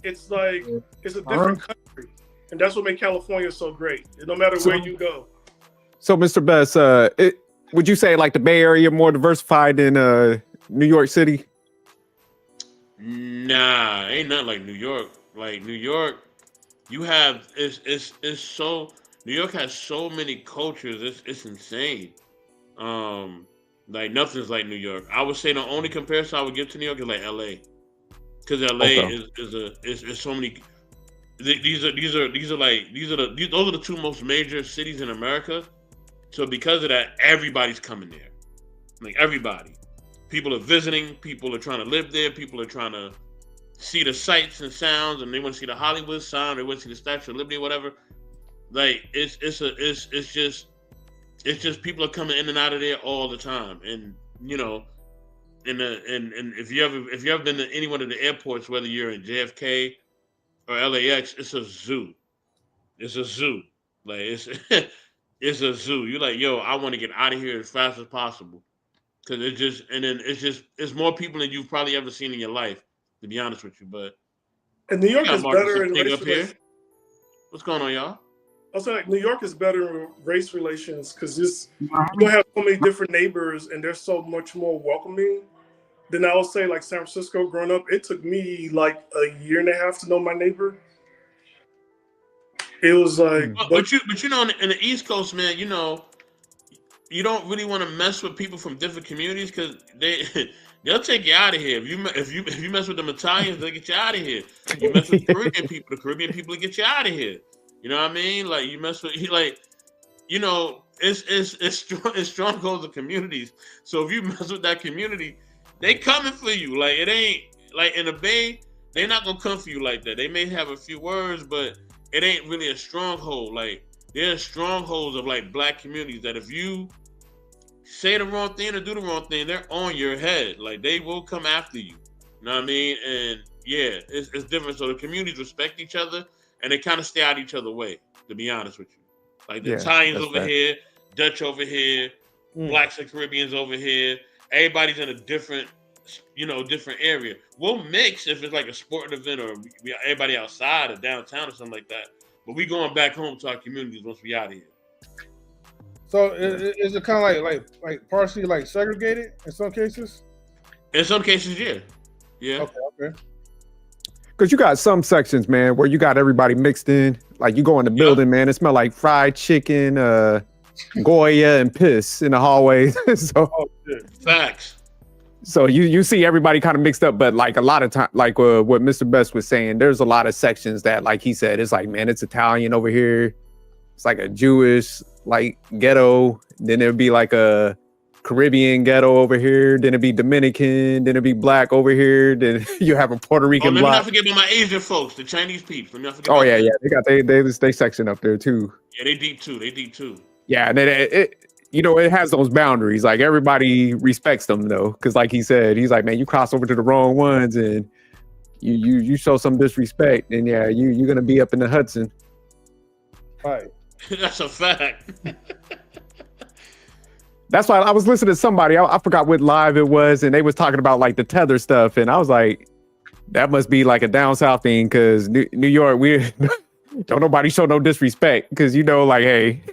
it's like it's a different country, and that's what makes California so great. No matter where you go. So, Mr. Best, would you say like the Bay Area more diversified than New York City? Nah, ain't nothing like New York. Like New York, you have it's so New York has so many cultures. It's insane. Like nothing's like New York. I would say the only comparison I would give to New York is like LA, because LA is so many. Those are the two most major cities in America. So because of that, everybody's coming there. Like everybody, people are visiting. People are trying to live there. People are trying to see the sights and sounds, and they want to see the Hollywood sign. They want to see the Statue of Liberty, whatever. Like it's just people are coming in and out of there all the time, and you know, and if you ever been to any one of the airports, whether you're in JFK or LAX, it's a zoo. It's a zoo. Like it's it's a zoo. You're like, yo, I want to get out of here as fast as possible, because it's more people than you've probably ever seen in your life, to be honest with you. But and New York is better in race relations. What's going on, y'all? I was like, New York is better in race relations, because you don't have so many different neighbors, and they're so much more welcoming. Then I would say, like San Francisco, growing up, it took me like a year and a half to know my neighbor. It was like, but you know, in the East Coast, man, you know, you don't really want to mess with people from different communities, because they'll take you out of here. If you mess with them Italians, they'll get you out of here. You mess with Caribbean people, the Caribbean people will get you out of here. You know what I mean? Like you mess with you know, it's strongholds of communities. So if you mess with that community, they coming for you. Like it ain't like in the Bay, they're not gonna come for you like that. They may have a few words, but it ain't really a stronghold. Like there's strongholds of like black communities that if you say the wrong thing or do the wrong thing, they're on your head. Like they will come after you. You know what I mean? And yeah, it's different. So the communities respect each other, and they kind of stay out each other's way, to be honest with you. Like the Italians over here, Dutch over here, Blacks and Caribbeans over here. Everybody's in a different area. We'll mix if it's like a sporting event or everybody outside or downtown or something like that. But we going back home to our communities once we out of here. So is it kind of like partially like segregated in some cases? In some cases, yeah. Okay. Because you got some sections, man, where you got everybody mixed in. Like you go in the building, man, it smell like fried chicken, Goya, and piss in the hallways. So facts. So you see everybody kind of mixed up, but like a lot of time, like what Mr. Best was saying, there's a lot of sections that, like he said, it's like, man, it's Italian over here. It's like a Jewish like ghetto. Then there'd be like a Caribbean ghetto over here. Then it'd be Dominican. Then it'd be black over here. Then you have a Puerto Rican let me block. not forget about my Asian folks, the Chinese peeps. Let me not forget. Oh about yeah, them. yeah. They got they section up there too. Yeah, they deep too. Yeah, and then it has those boundaries. Like everybody respects them though, because like he said, he's like, man, you cross over to the wrong ones and you show some disrespect, and yeah, you're gonna be up in the Hudson. Right. That's a fact. That's why I was listening to somebody. I forgot what live it was, and they was talking about like the tether stuff, and I was like, that must be like a down south thing, because New York, we don't nobody show no disrespect, because like, hey,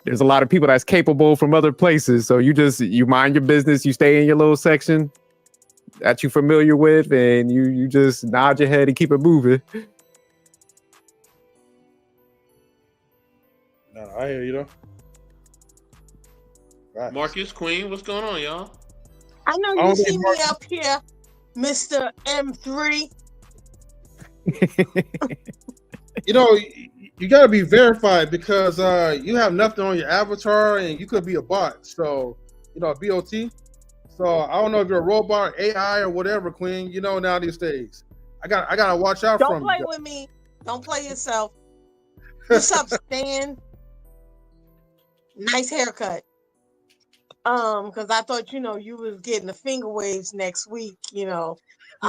there's a lot of people that's capable from other places, so you mind your business, you stay in your little section that you're familiar with, and you just nod your head and keep it moving. No, I hear you though. Right. Marcus, Queen, what's going on, y'all? I know you see me up here, Mr. M3. You got to be verified, because you have nothing on your avatar and you could be a bot. So, a BOT. So I don't know if you're a robot, AI, or whatever, Queen. Now these days, I gotta watch out from you. Don't play with me. Don't play yourself. What's up, Stan? Nice haircut. Because I thought, you was getting the finger waves next week, I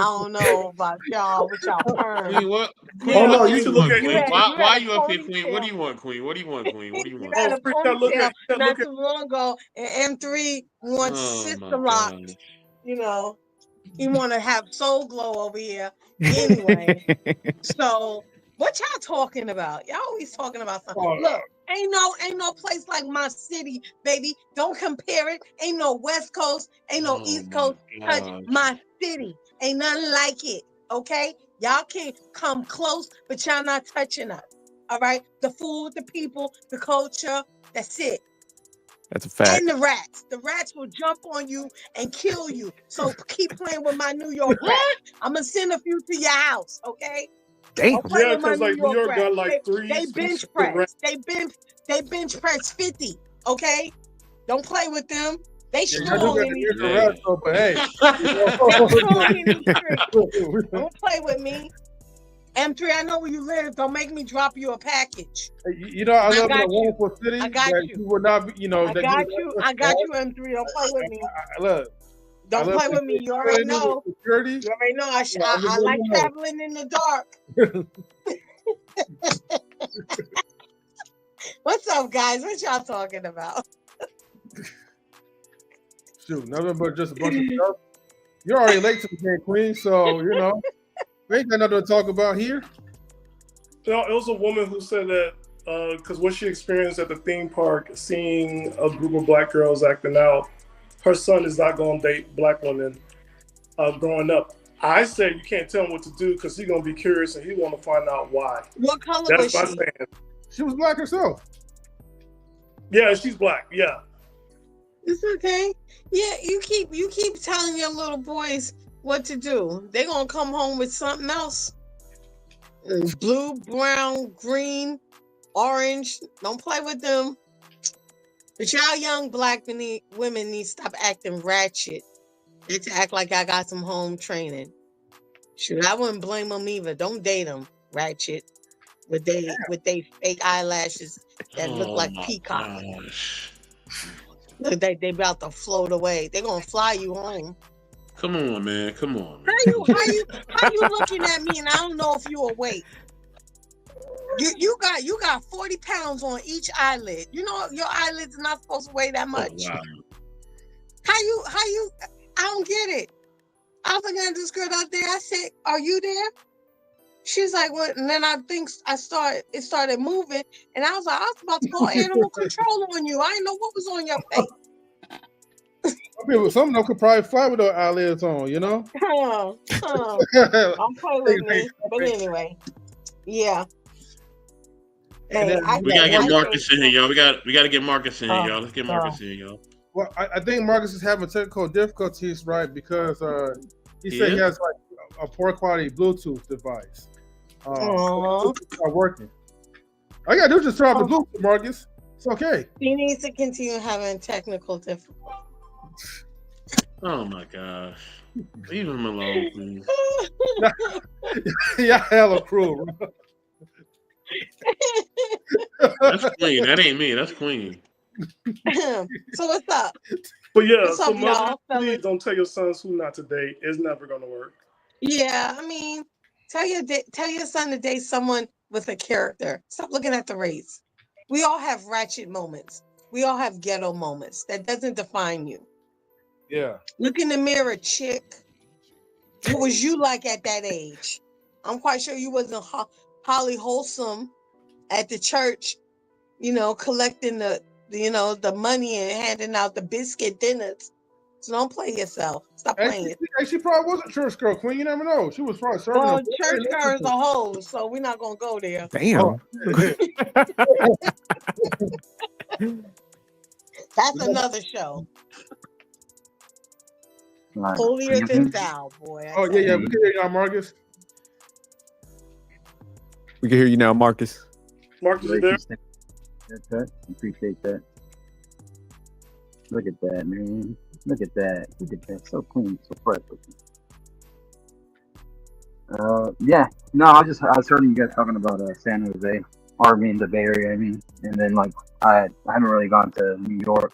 don't know about y'all with y'all terms. Queen, what? Queen, oh, no, you should look at Queen. Why are you up here, Queen? What do you want, Queen? What do you want, Queen? What do you want? You had a ponytail not too long ago, and M3 wants Sister Lock. He want to have Soul Glow over here. Anyway, so what y'all talking about? Y'all always talking about something. Oh, look, ain't no place like my city, baby. Don't compare it. Ain't no West Coast, ain't no East Coast. Touch my city. Ain't nothing like it. Okay, y'all can come close, but y'all not touching us. All right, the food, the people, the culture. That's it. That's a fact. And the rats will jump on you and kill you. So keep playing with my New York rats. I'm gonna send a few to your house, okay? Damn. Yeah, because like New York got like three. They bench press. They bench press 50. Okay, don't play with them. They strong in these streets. They strong in these streets. Don't play with me. M3, I know where you live. Don't make me drop you a package. I live in a wonderful city. I got you. You would not be, I got you, M3. Don't play with me. Look. Don't play with me. You already know. Security. You already know. I like traveling in the dark. What's up, guys? What y'all talking about? Shoot, nothing but just a bunch of stuff. You're already late to the game, Queen, so we ain't got nothing to talk about here. It was a woman who said that because what she experienced at the theme park, seeing a group of black girls acting out, her son is not going to date black women growing up. I said you can't tell him what to do because he's going to be curious and he want to find out why. What color was she? That's my stand. She was black herself. Yeah, she's black. Yeah. It's okay. Yeah, you keep telling your little boys what to do. They're going to come home with something else. Blue, brown, green, orange. Don't play with them. But y'all young black women need to stop acting ratchet. They need to act like I got some home training. Shoot, I wouldn't blame them either. Don't date them, ratchet. With they fake eyelashes that look like peacocks. Look, they about to float away. They're going to fly you home. Come on, man. Come on. How you looking at me and I don't know if you're awake? You got 40 pounds on each eyelid. You know your eyelids are not supposed to weigh that much. Oh, wow. How you I don't get it. I was looking at this girl out there. I said, "Are you there?" She's like, "What?" And then I think it started moving, and I was like, "I was about to call animal control on you. I didn't know what was on your face." Some of them could probably fly with their eyelids on, you know? Don't play with me. But anyway, yeah. Hey, we gotta get Marcus in here, y'all. We gotta get Marcus in here, y'all. Let's get Marcus in here, y'all. Well, I think Marcus is having technical difficulties, right? Because he said he has like a poor quality Bluetooth device. It's not working. All you gotta do is just turn off the Bluetooth, Marcus. It's okay. He needs to continue having technical difficulties. Oh my gosh. Leave him alone, please. Yeah, hella cruel. That's Queen. That ain't me. That's Queen. So what's up? But yeah, What's up, y'all, please don't tell your sons who not to date. It's never gonna work. Yeah, I mean, tell your son to date someone with a character. Stop looking at the race. We all have ratchet moments. We all have ghetto moments. That doesn't define you. Yeah. Look in the mirror, chick. What was you like at that age? I'm quite sure you wasn't Holly Wholesome at the church, collecting the money and handing out the biscuit dinners. So don't play yourself. Stop playing. She probably was a church girl, Queen. You never know. She was probably serving. Well, church girl is a hoe, so we're not gonna go there. Damn. That's another show. Holier than thou, boy. Oh yeah. We can hear you now, Marcus. We can hear you now, Marcus. Marcus, you there? Appreciate that. Look at that, man. Look at that. So clean, so fresh. Yeah. No, I was hearing you guys talking about San Jose, or the Bay Area. And then like I haven't really gone to New York,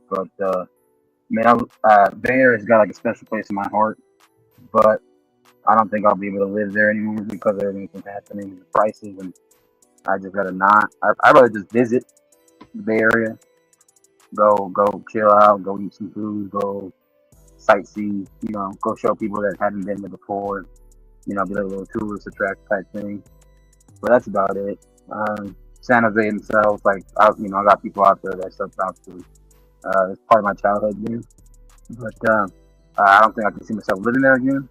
but man, Bay Area's got like a special place in my heart. But I don't think I'll be able to live there anymore because of everything that's happening, the prices, and I just gotta not. I'd rather just visit the Bay Area, go chill out, go eat some food, go sightsee, go show people that haven't been there before, be like a little tourist attract type thing. But that's about it. San Jose themselves, like I got people out there that I stepped out to. It's part of my childhood again, but I don't think I can see myself living there again.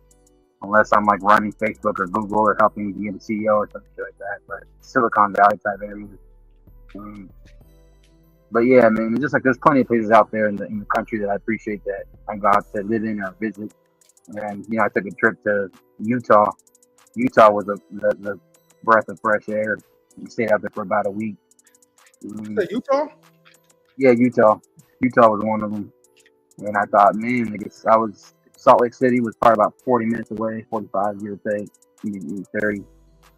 Unless I'm like running Facebook or Google or helping be a CEO or something like that, but Silicon Valley type area. But yeah, man, it's just like there's plenty of places out there in the country that I appreciate that I got to live in or visit. And I took a trip to Utah. Utah was the breath of fresh air. We stayed out there for about a week. Utah? Yeah, Utah. Utah was one of them. And I thought, man, Salt Lake City was probably about 40 minutes away, 45, give or take, 30.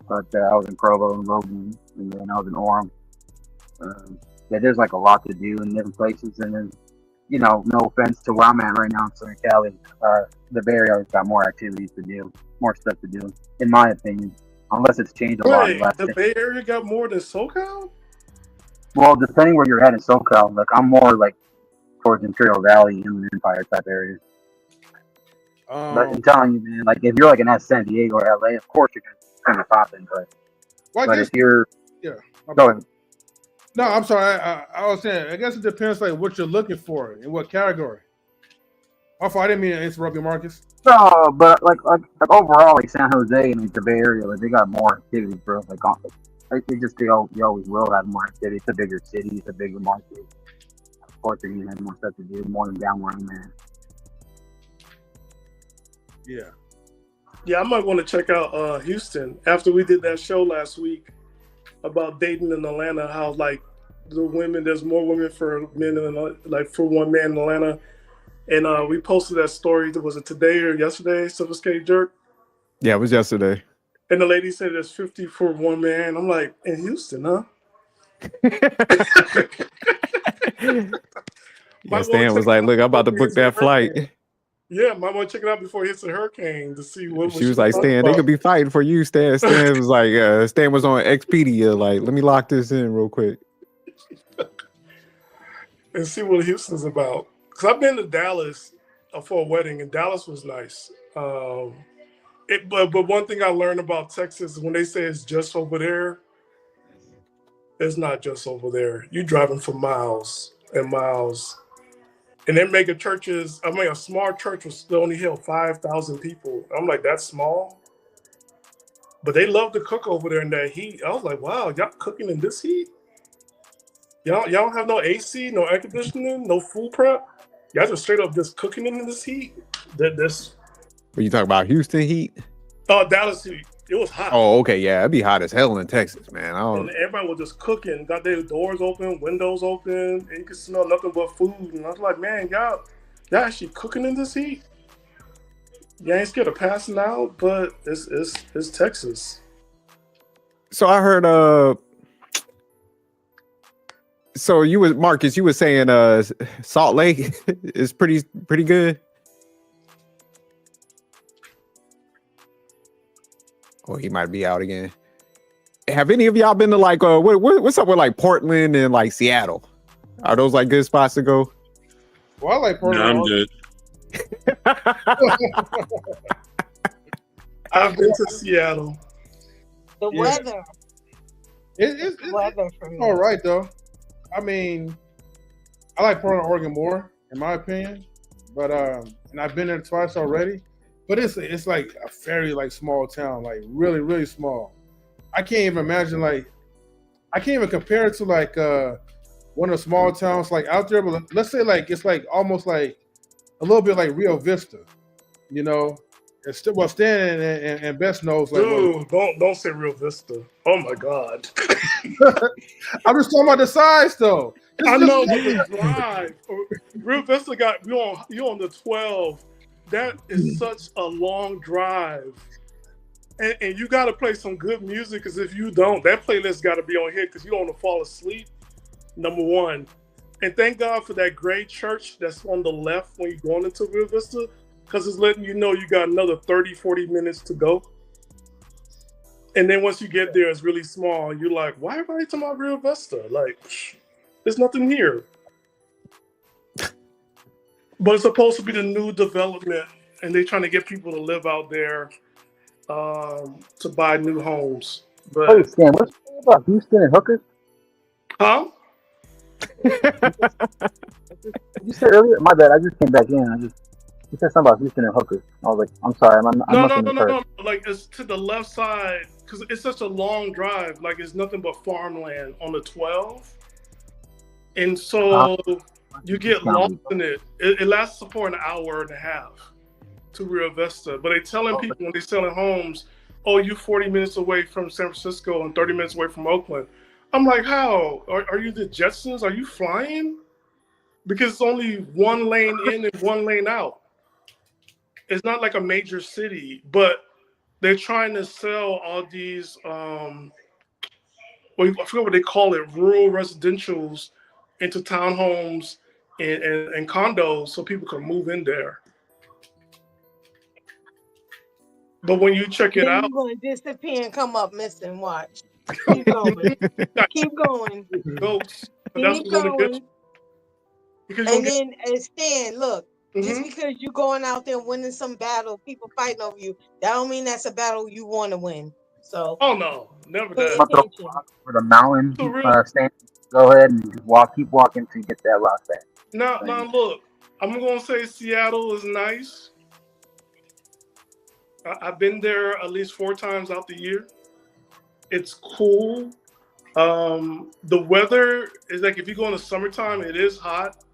But I was in Provo and Logan, and then I was in Orem. Yeah, there's like a lot to do in different places. And then, no offense to where I'm at right now in Southern Cali, the Bay Area's got more activities to do, more stuff to do, in my opinion. Unless it's changed a lot. The Bay Area got more than SoCal? Well, depending where you're at in SoCal, like I'm more like towards Imperial Valley, Inland Empire type area. But I'm telling you, man, like if you're like in San Diego or LA, of course you're gonna kind of pop in, but if you're go ahead. No, I'm sorry. I was saying, I guess it depends like what you're looking for in what category. Also, I didn't mean to interrupt you, Marcus. No, but like overall, like San Jose and like the Bay Area, like they got more activities, bro. They always will have more activity. It's a bigger city, it's a bigger market. Of course, you're gonna have more stuff to do, more than down where I'm at. Yeah, I might want to check out Houston after we did that show last week about dating in Atlanta. How like there's more women for men than like for one man in Atlanta, and we posted that story. Was it today or yesterday? Sophisticated Jerk. Yeah, it was yesterday. And the lady said there's 50 for one man. I'm like, in Houston, huh? Yeah, Stan was like, "Look, I'm about to book that flight." Yeah, might want to check it out before it hits a hurricane to see what. She was like, "Stan, they could be fighting for you." Stan was like, Stan was on Expedia. Like, let me lock this in real quick and see what Houston's about. Because I've been to Dallas for a wedding, and Dallas was nice. But one thing I learned about Texas is when they say it's just over there, it's not just over there. You're driving for miles and miles. And they're making churches. I mean, a small church was still only held 5,000 people. I'm like, that's small. But they love to cook over there in that heat. I was like, wow, y'all cooking in this heat? Y'all don't have no AC, no air conditioning, no food prep. Y'all just straight up just cooking in this heat. This. When you talk about Houston heat? Dallas heat. It was hot. Oh, okay, yeah, it'd be hot as hell in Texas, man. And everybody was just cooking, got their doors open, windows open, and you could smell nothing but food. And I was like, man, y'all actually cooking in this heat? You ain't scared of passing out, but it's Texas. So I heard so you was Marcus, you were saying Salt Lake is pretty good. Oh, he might be out again. Have any of y'all been to like what's up with like Portland and like Seattle? Are those like good spots to go? Well, I like Portland. No, I'm good. I've been to Seattle. The weather. It's weather for me. All right though. I mean, I like Portland, Oregon more, in my opinion. But and I've been there twice already. But it's like a very like small town, like really, really small. I can't even imagine I can't even compare it to like one of the small towns like out there. But let's say like it's like almost like a little bit like Rio Vista, you know. It's still Stan and Bess knows like. Dude, don't say Rio Vista. Oh my God. I'm just talking about the size though. I know the drive. Rio Vista got you on the 12. That is such a long drive. And you got to play some good music, because if you don't, that playlist got to be on here because you don't want to fall asleep, number one. And thank God for that great church that's on the left when you're going into Rio Vista, because it's letting you know you got another 30, 40 minutes to go. And then once you get there, it's really small. And you're like, why are they talking about Rio Vista? Like, there's nothing here. But it's supposed to be the new development, and they're trying to get people to live out there to buy new homes. But hey, Stan, what's about Houston and hookers? Huh? You said earlier? My bad. I just came back in. You said something about Houston and hookers. I was like, I'm sorry. No. Like, it's to the left side, because it's such a long drive. Like, it's nothing but farmland on the 12. And so you get lost in it. It lasts for an hour and a half to Rio Vista. But they're telling people when they're selling homes, oh, you're 40 minutes away from San Francisco and 30 minutes away from Oakland. I'm like, how? Are you the Jetsons? Are you flying? Because it's only one lane in and one lane out. It's not like a major city, but they're trying to sell all these, I forget what they call it, rural residentials into townhomes and condos so people can move in there. But when you check it out, you're going to disappear and come up missing. Watch. Keep going. Keep going. Goats. Keep going. And then, Stan, look, just because you're going out there winning some battle, people fighting over you, that don't mean that's a battle you want to win. So. Oh no, never that. For the mountain, Stan, go ahead and keep walking till you get that rock back. Now, look, I'm gonna say Seattle is nice. I've been there at least 4 times out the year. It's cool. The weather is like, if you go in the summertime, it is hot.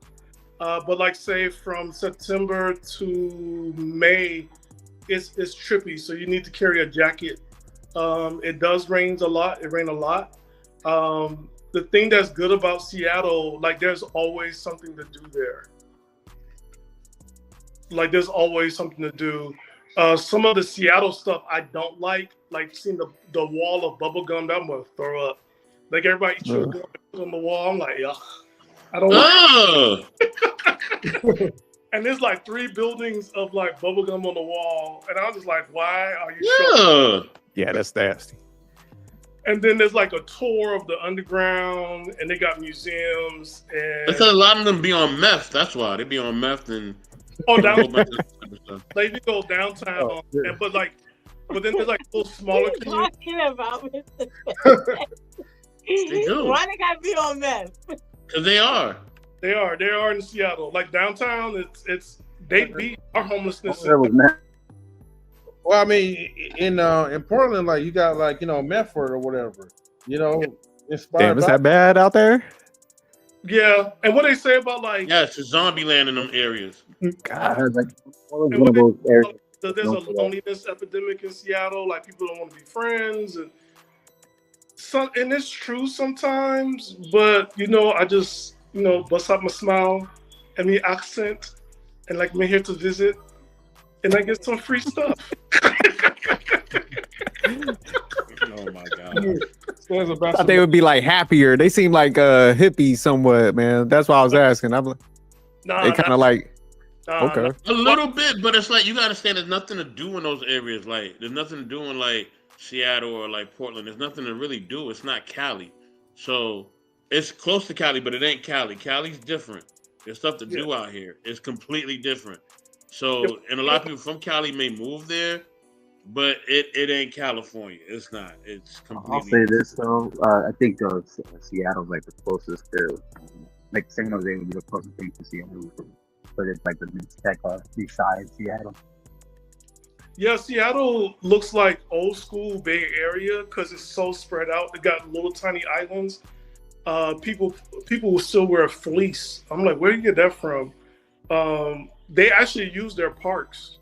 But like say from September to May, it's trippy. So you need to carry a jacket. It does rain a lot. It rains a lot. The thing that's good about Seattle, like there's always something to do there. Like there's always something to do. Some of the Seattle stuff I don't like seeing the wall of bubble gum. I'm gonna throw up. Like everybody chews on the wall. I'm like, yeah, I don't want it. And there's like 3 buildings of like bubble gum on the wall, and I was just like, why are you showing? Yeah, that's nasty. And then there's like a tour of the underground, and they got museums. And it's a lot of them be on meth. That's why they be on meth and. Downtown. Like you go downtown, but then there's like little smaller communities. Talking about They do. Why they gotta be on meth? Because they are. They are in Seattle. Like downtown, they beat our homelessness. Well, I mean, in Portland, like you got like Medford or whatever, inspired. Damn, is that bad out there? Yeah, and what they say about like it's a zombie land in them areas. I heard like and one of those areas. there's a loneliness epidemic in Seattle. Like people don't want to be friends, and it's true sometimes. But I just bust out my smile and the accent, and like me here to visit, and I get some free stuff. Oh my god! I thought they would be like happier. They seem like hippies somewhat, man. That's why I was asking. They kind of like okay, a little bit, but it's like you gotta understand. There's nothing to do in those areas. Like there's nothing to do in like Seattle or like Portland. There's nothing to really do. It's not Cali, so it's close to Cali, but it ain't Cali. Cali's different. There's stuff to do out here. It's completely different. So, and a lot of people from Cali may move there, but it ain't California. It's not. It's completely. I'll say this though. I think Seattle's like the closest to, like San Jose would be the closest thing to Seattle, but it's like the mid-tech beside Seattle. Yeah, Seattle looks like old school Bay Area because it's so spread out. It got little tiny islands. People will still wear fleece. I'm like, where do you get that from? They actually use their parks.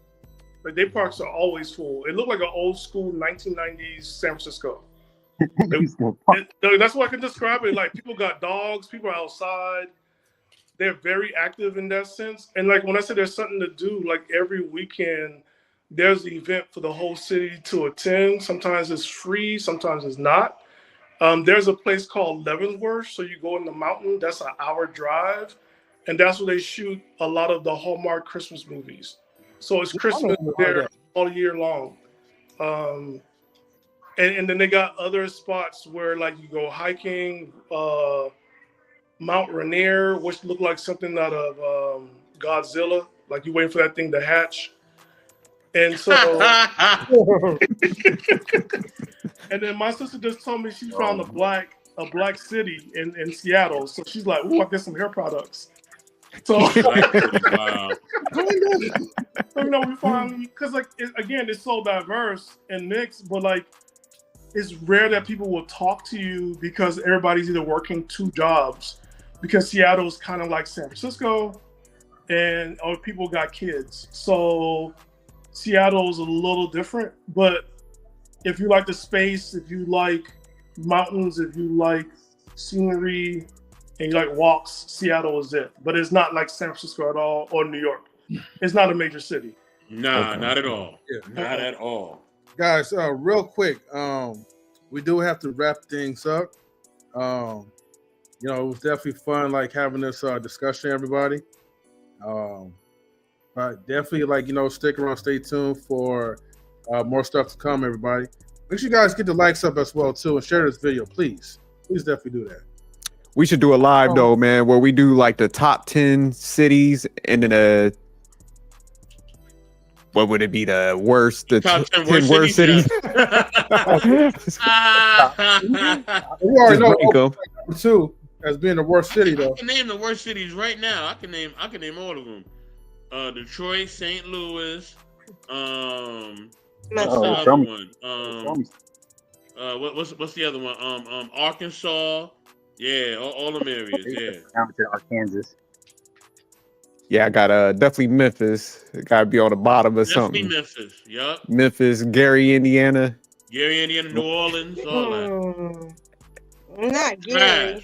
Like their parks are always full. It looked like an old school 1990s San Francisco. That's what I can describe it. Like people got dogs, people are outside. They're very active in that sense. And like when I say there's something to do, like every weekend, there's an event for the whole city to attend. Sometimes it's free, sometimes it's not. There's a place called Leavenworth. So you go in the mountain, that's an hour drive. And that's where they shoot a lot of the Hallmark Christmas movies. So it's Christmas there all year long. And then they got other spots where like you go hiking, Mount Rainier, which looked like something out of Godzilla. Like you waiting for that thing to hatch. And so, and then my sister just told me she found a black city in Seattle. So she's like, "Ooh, I get some hair products." So, wow. We finally, because like again, it's so diverse and mixed, but like it's rare that people will talk to you because everybody's either working two jobs. Because Seattle's kind of like San Francisco, and people got kids, so Seattle's a little different. But if you like the space, if you like mountains, if you like scenery, and you like walks, Seattle is it. But it's not like San Francisco at all or New York. It's not a major city. Nah, not at all. Not at all. Guys, real quick, we do have to wrap things up. It was definitely fun, like having this discussion, everybody. But definitely, stick around, stay tuned for more stuff to come, everybody. Make sure you guys get the likes up as well too, and share this video, please. Please definitely do that. We should do a live though, man, where we do like the top 10 cities and then what would it be, the worst? The top 10 worst cities. We already know number 2 as being the worst city, though. I can name the worst cities right now. I can name all of them. Detroit, St. Louis. What's the other one? What's the other one? Arkansas. Yeah, all them areas. Yeah. Down to Arkansas. Yeah, I got definitely Memphis. Got to be on the bottom of something. Definitely Memphis. Yup. Memphis, Gary, Indiana. Gary, Indiana, New Orleans, all that. Not Gary.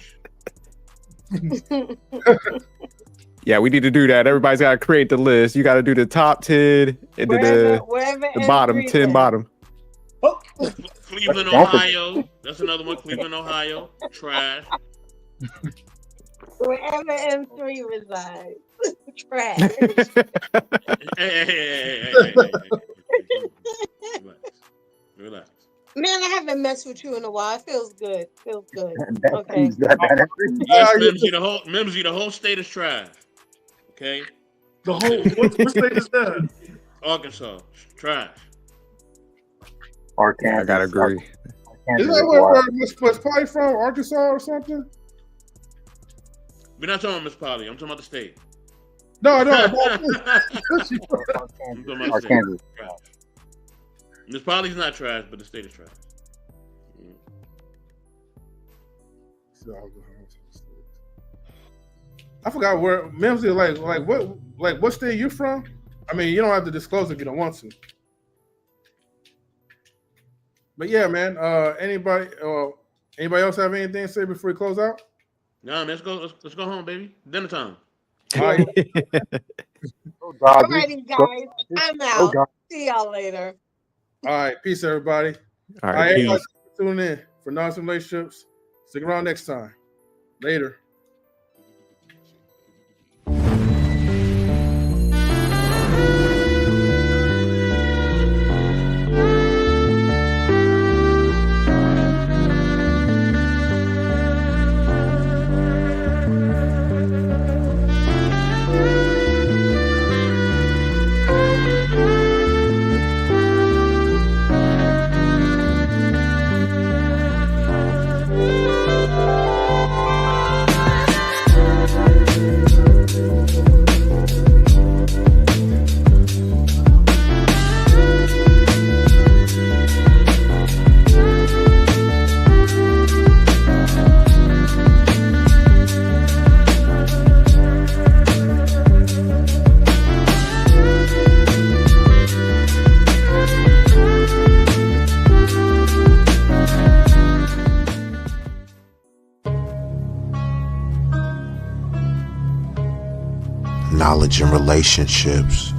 Yeah, we need to do that. Everybody's got to create the list. You got to do the top 10 and the bottom 10 bottom. Cleveland, Ohio. That's another one. Cleveland, Ohio. Trash. Wherever M3 resides. Trash. Hey. Relax. Man, I haven't messed with you in a while. It feels good. Okay. Yes, Mimsy, the whole state is trash. Okay? The whole what state is that? Arkansas. Trash. Arkansas. I gotta agree. Is that where Miss probably from? Arkansas or something? We're not talking about Miss Polly. I'm talking about the state. No. I'm talking about the state. Miss Polly's not trash, but the state is trash. I forgot where Mimsy, what state you from? I mean, you don't have to disclose if you don't want to. But yeah, man. Anybody else have anything to say before we close out? No, man, let's go home, baby. Dinner time. All right. Alrighty, guys. I'm out. See y'all later. All right. Peace, everybody. All right. Everybody tune in for Nonsense Relationships. Stick around next time. Later. Knowledge and relationships.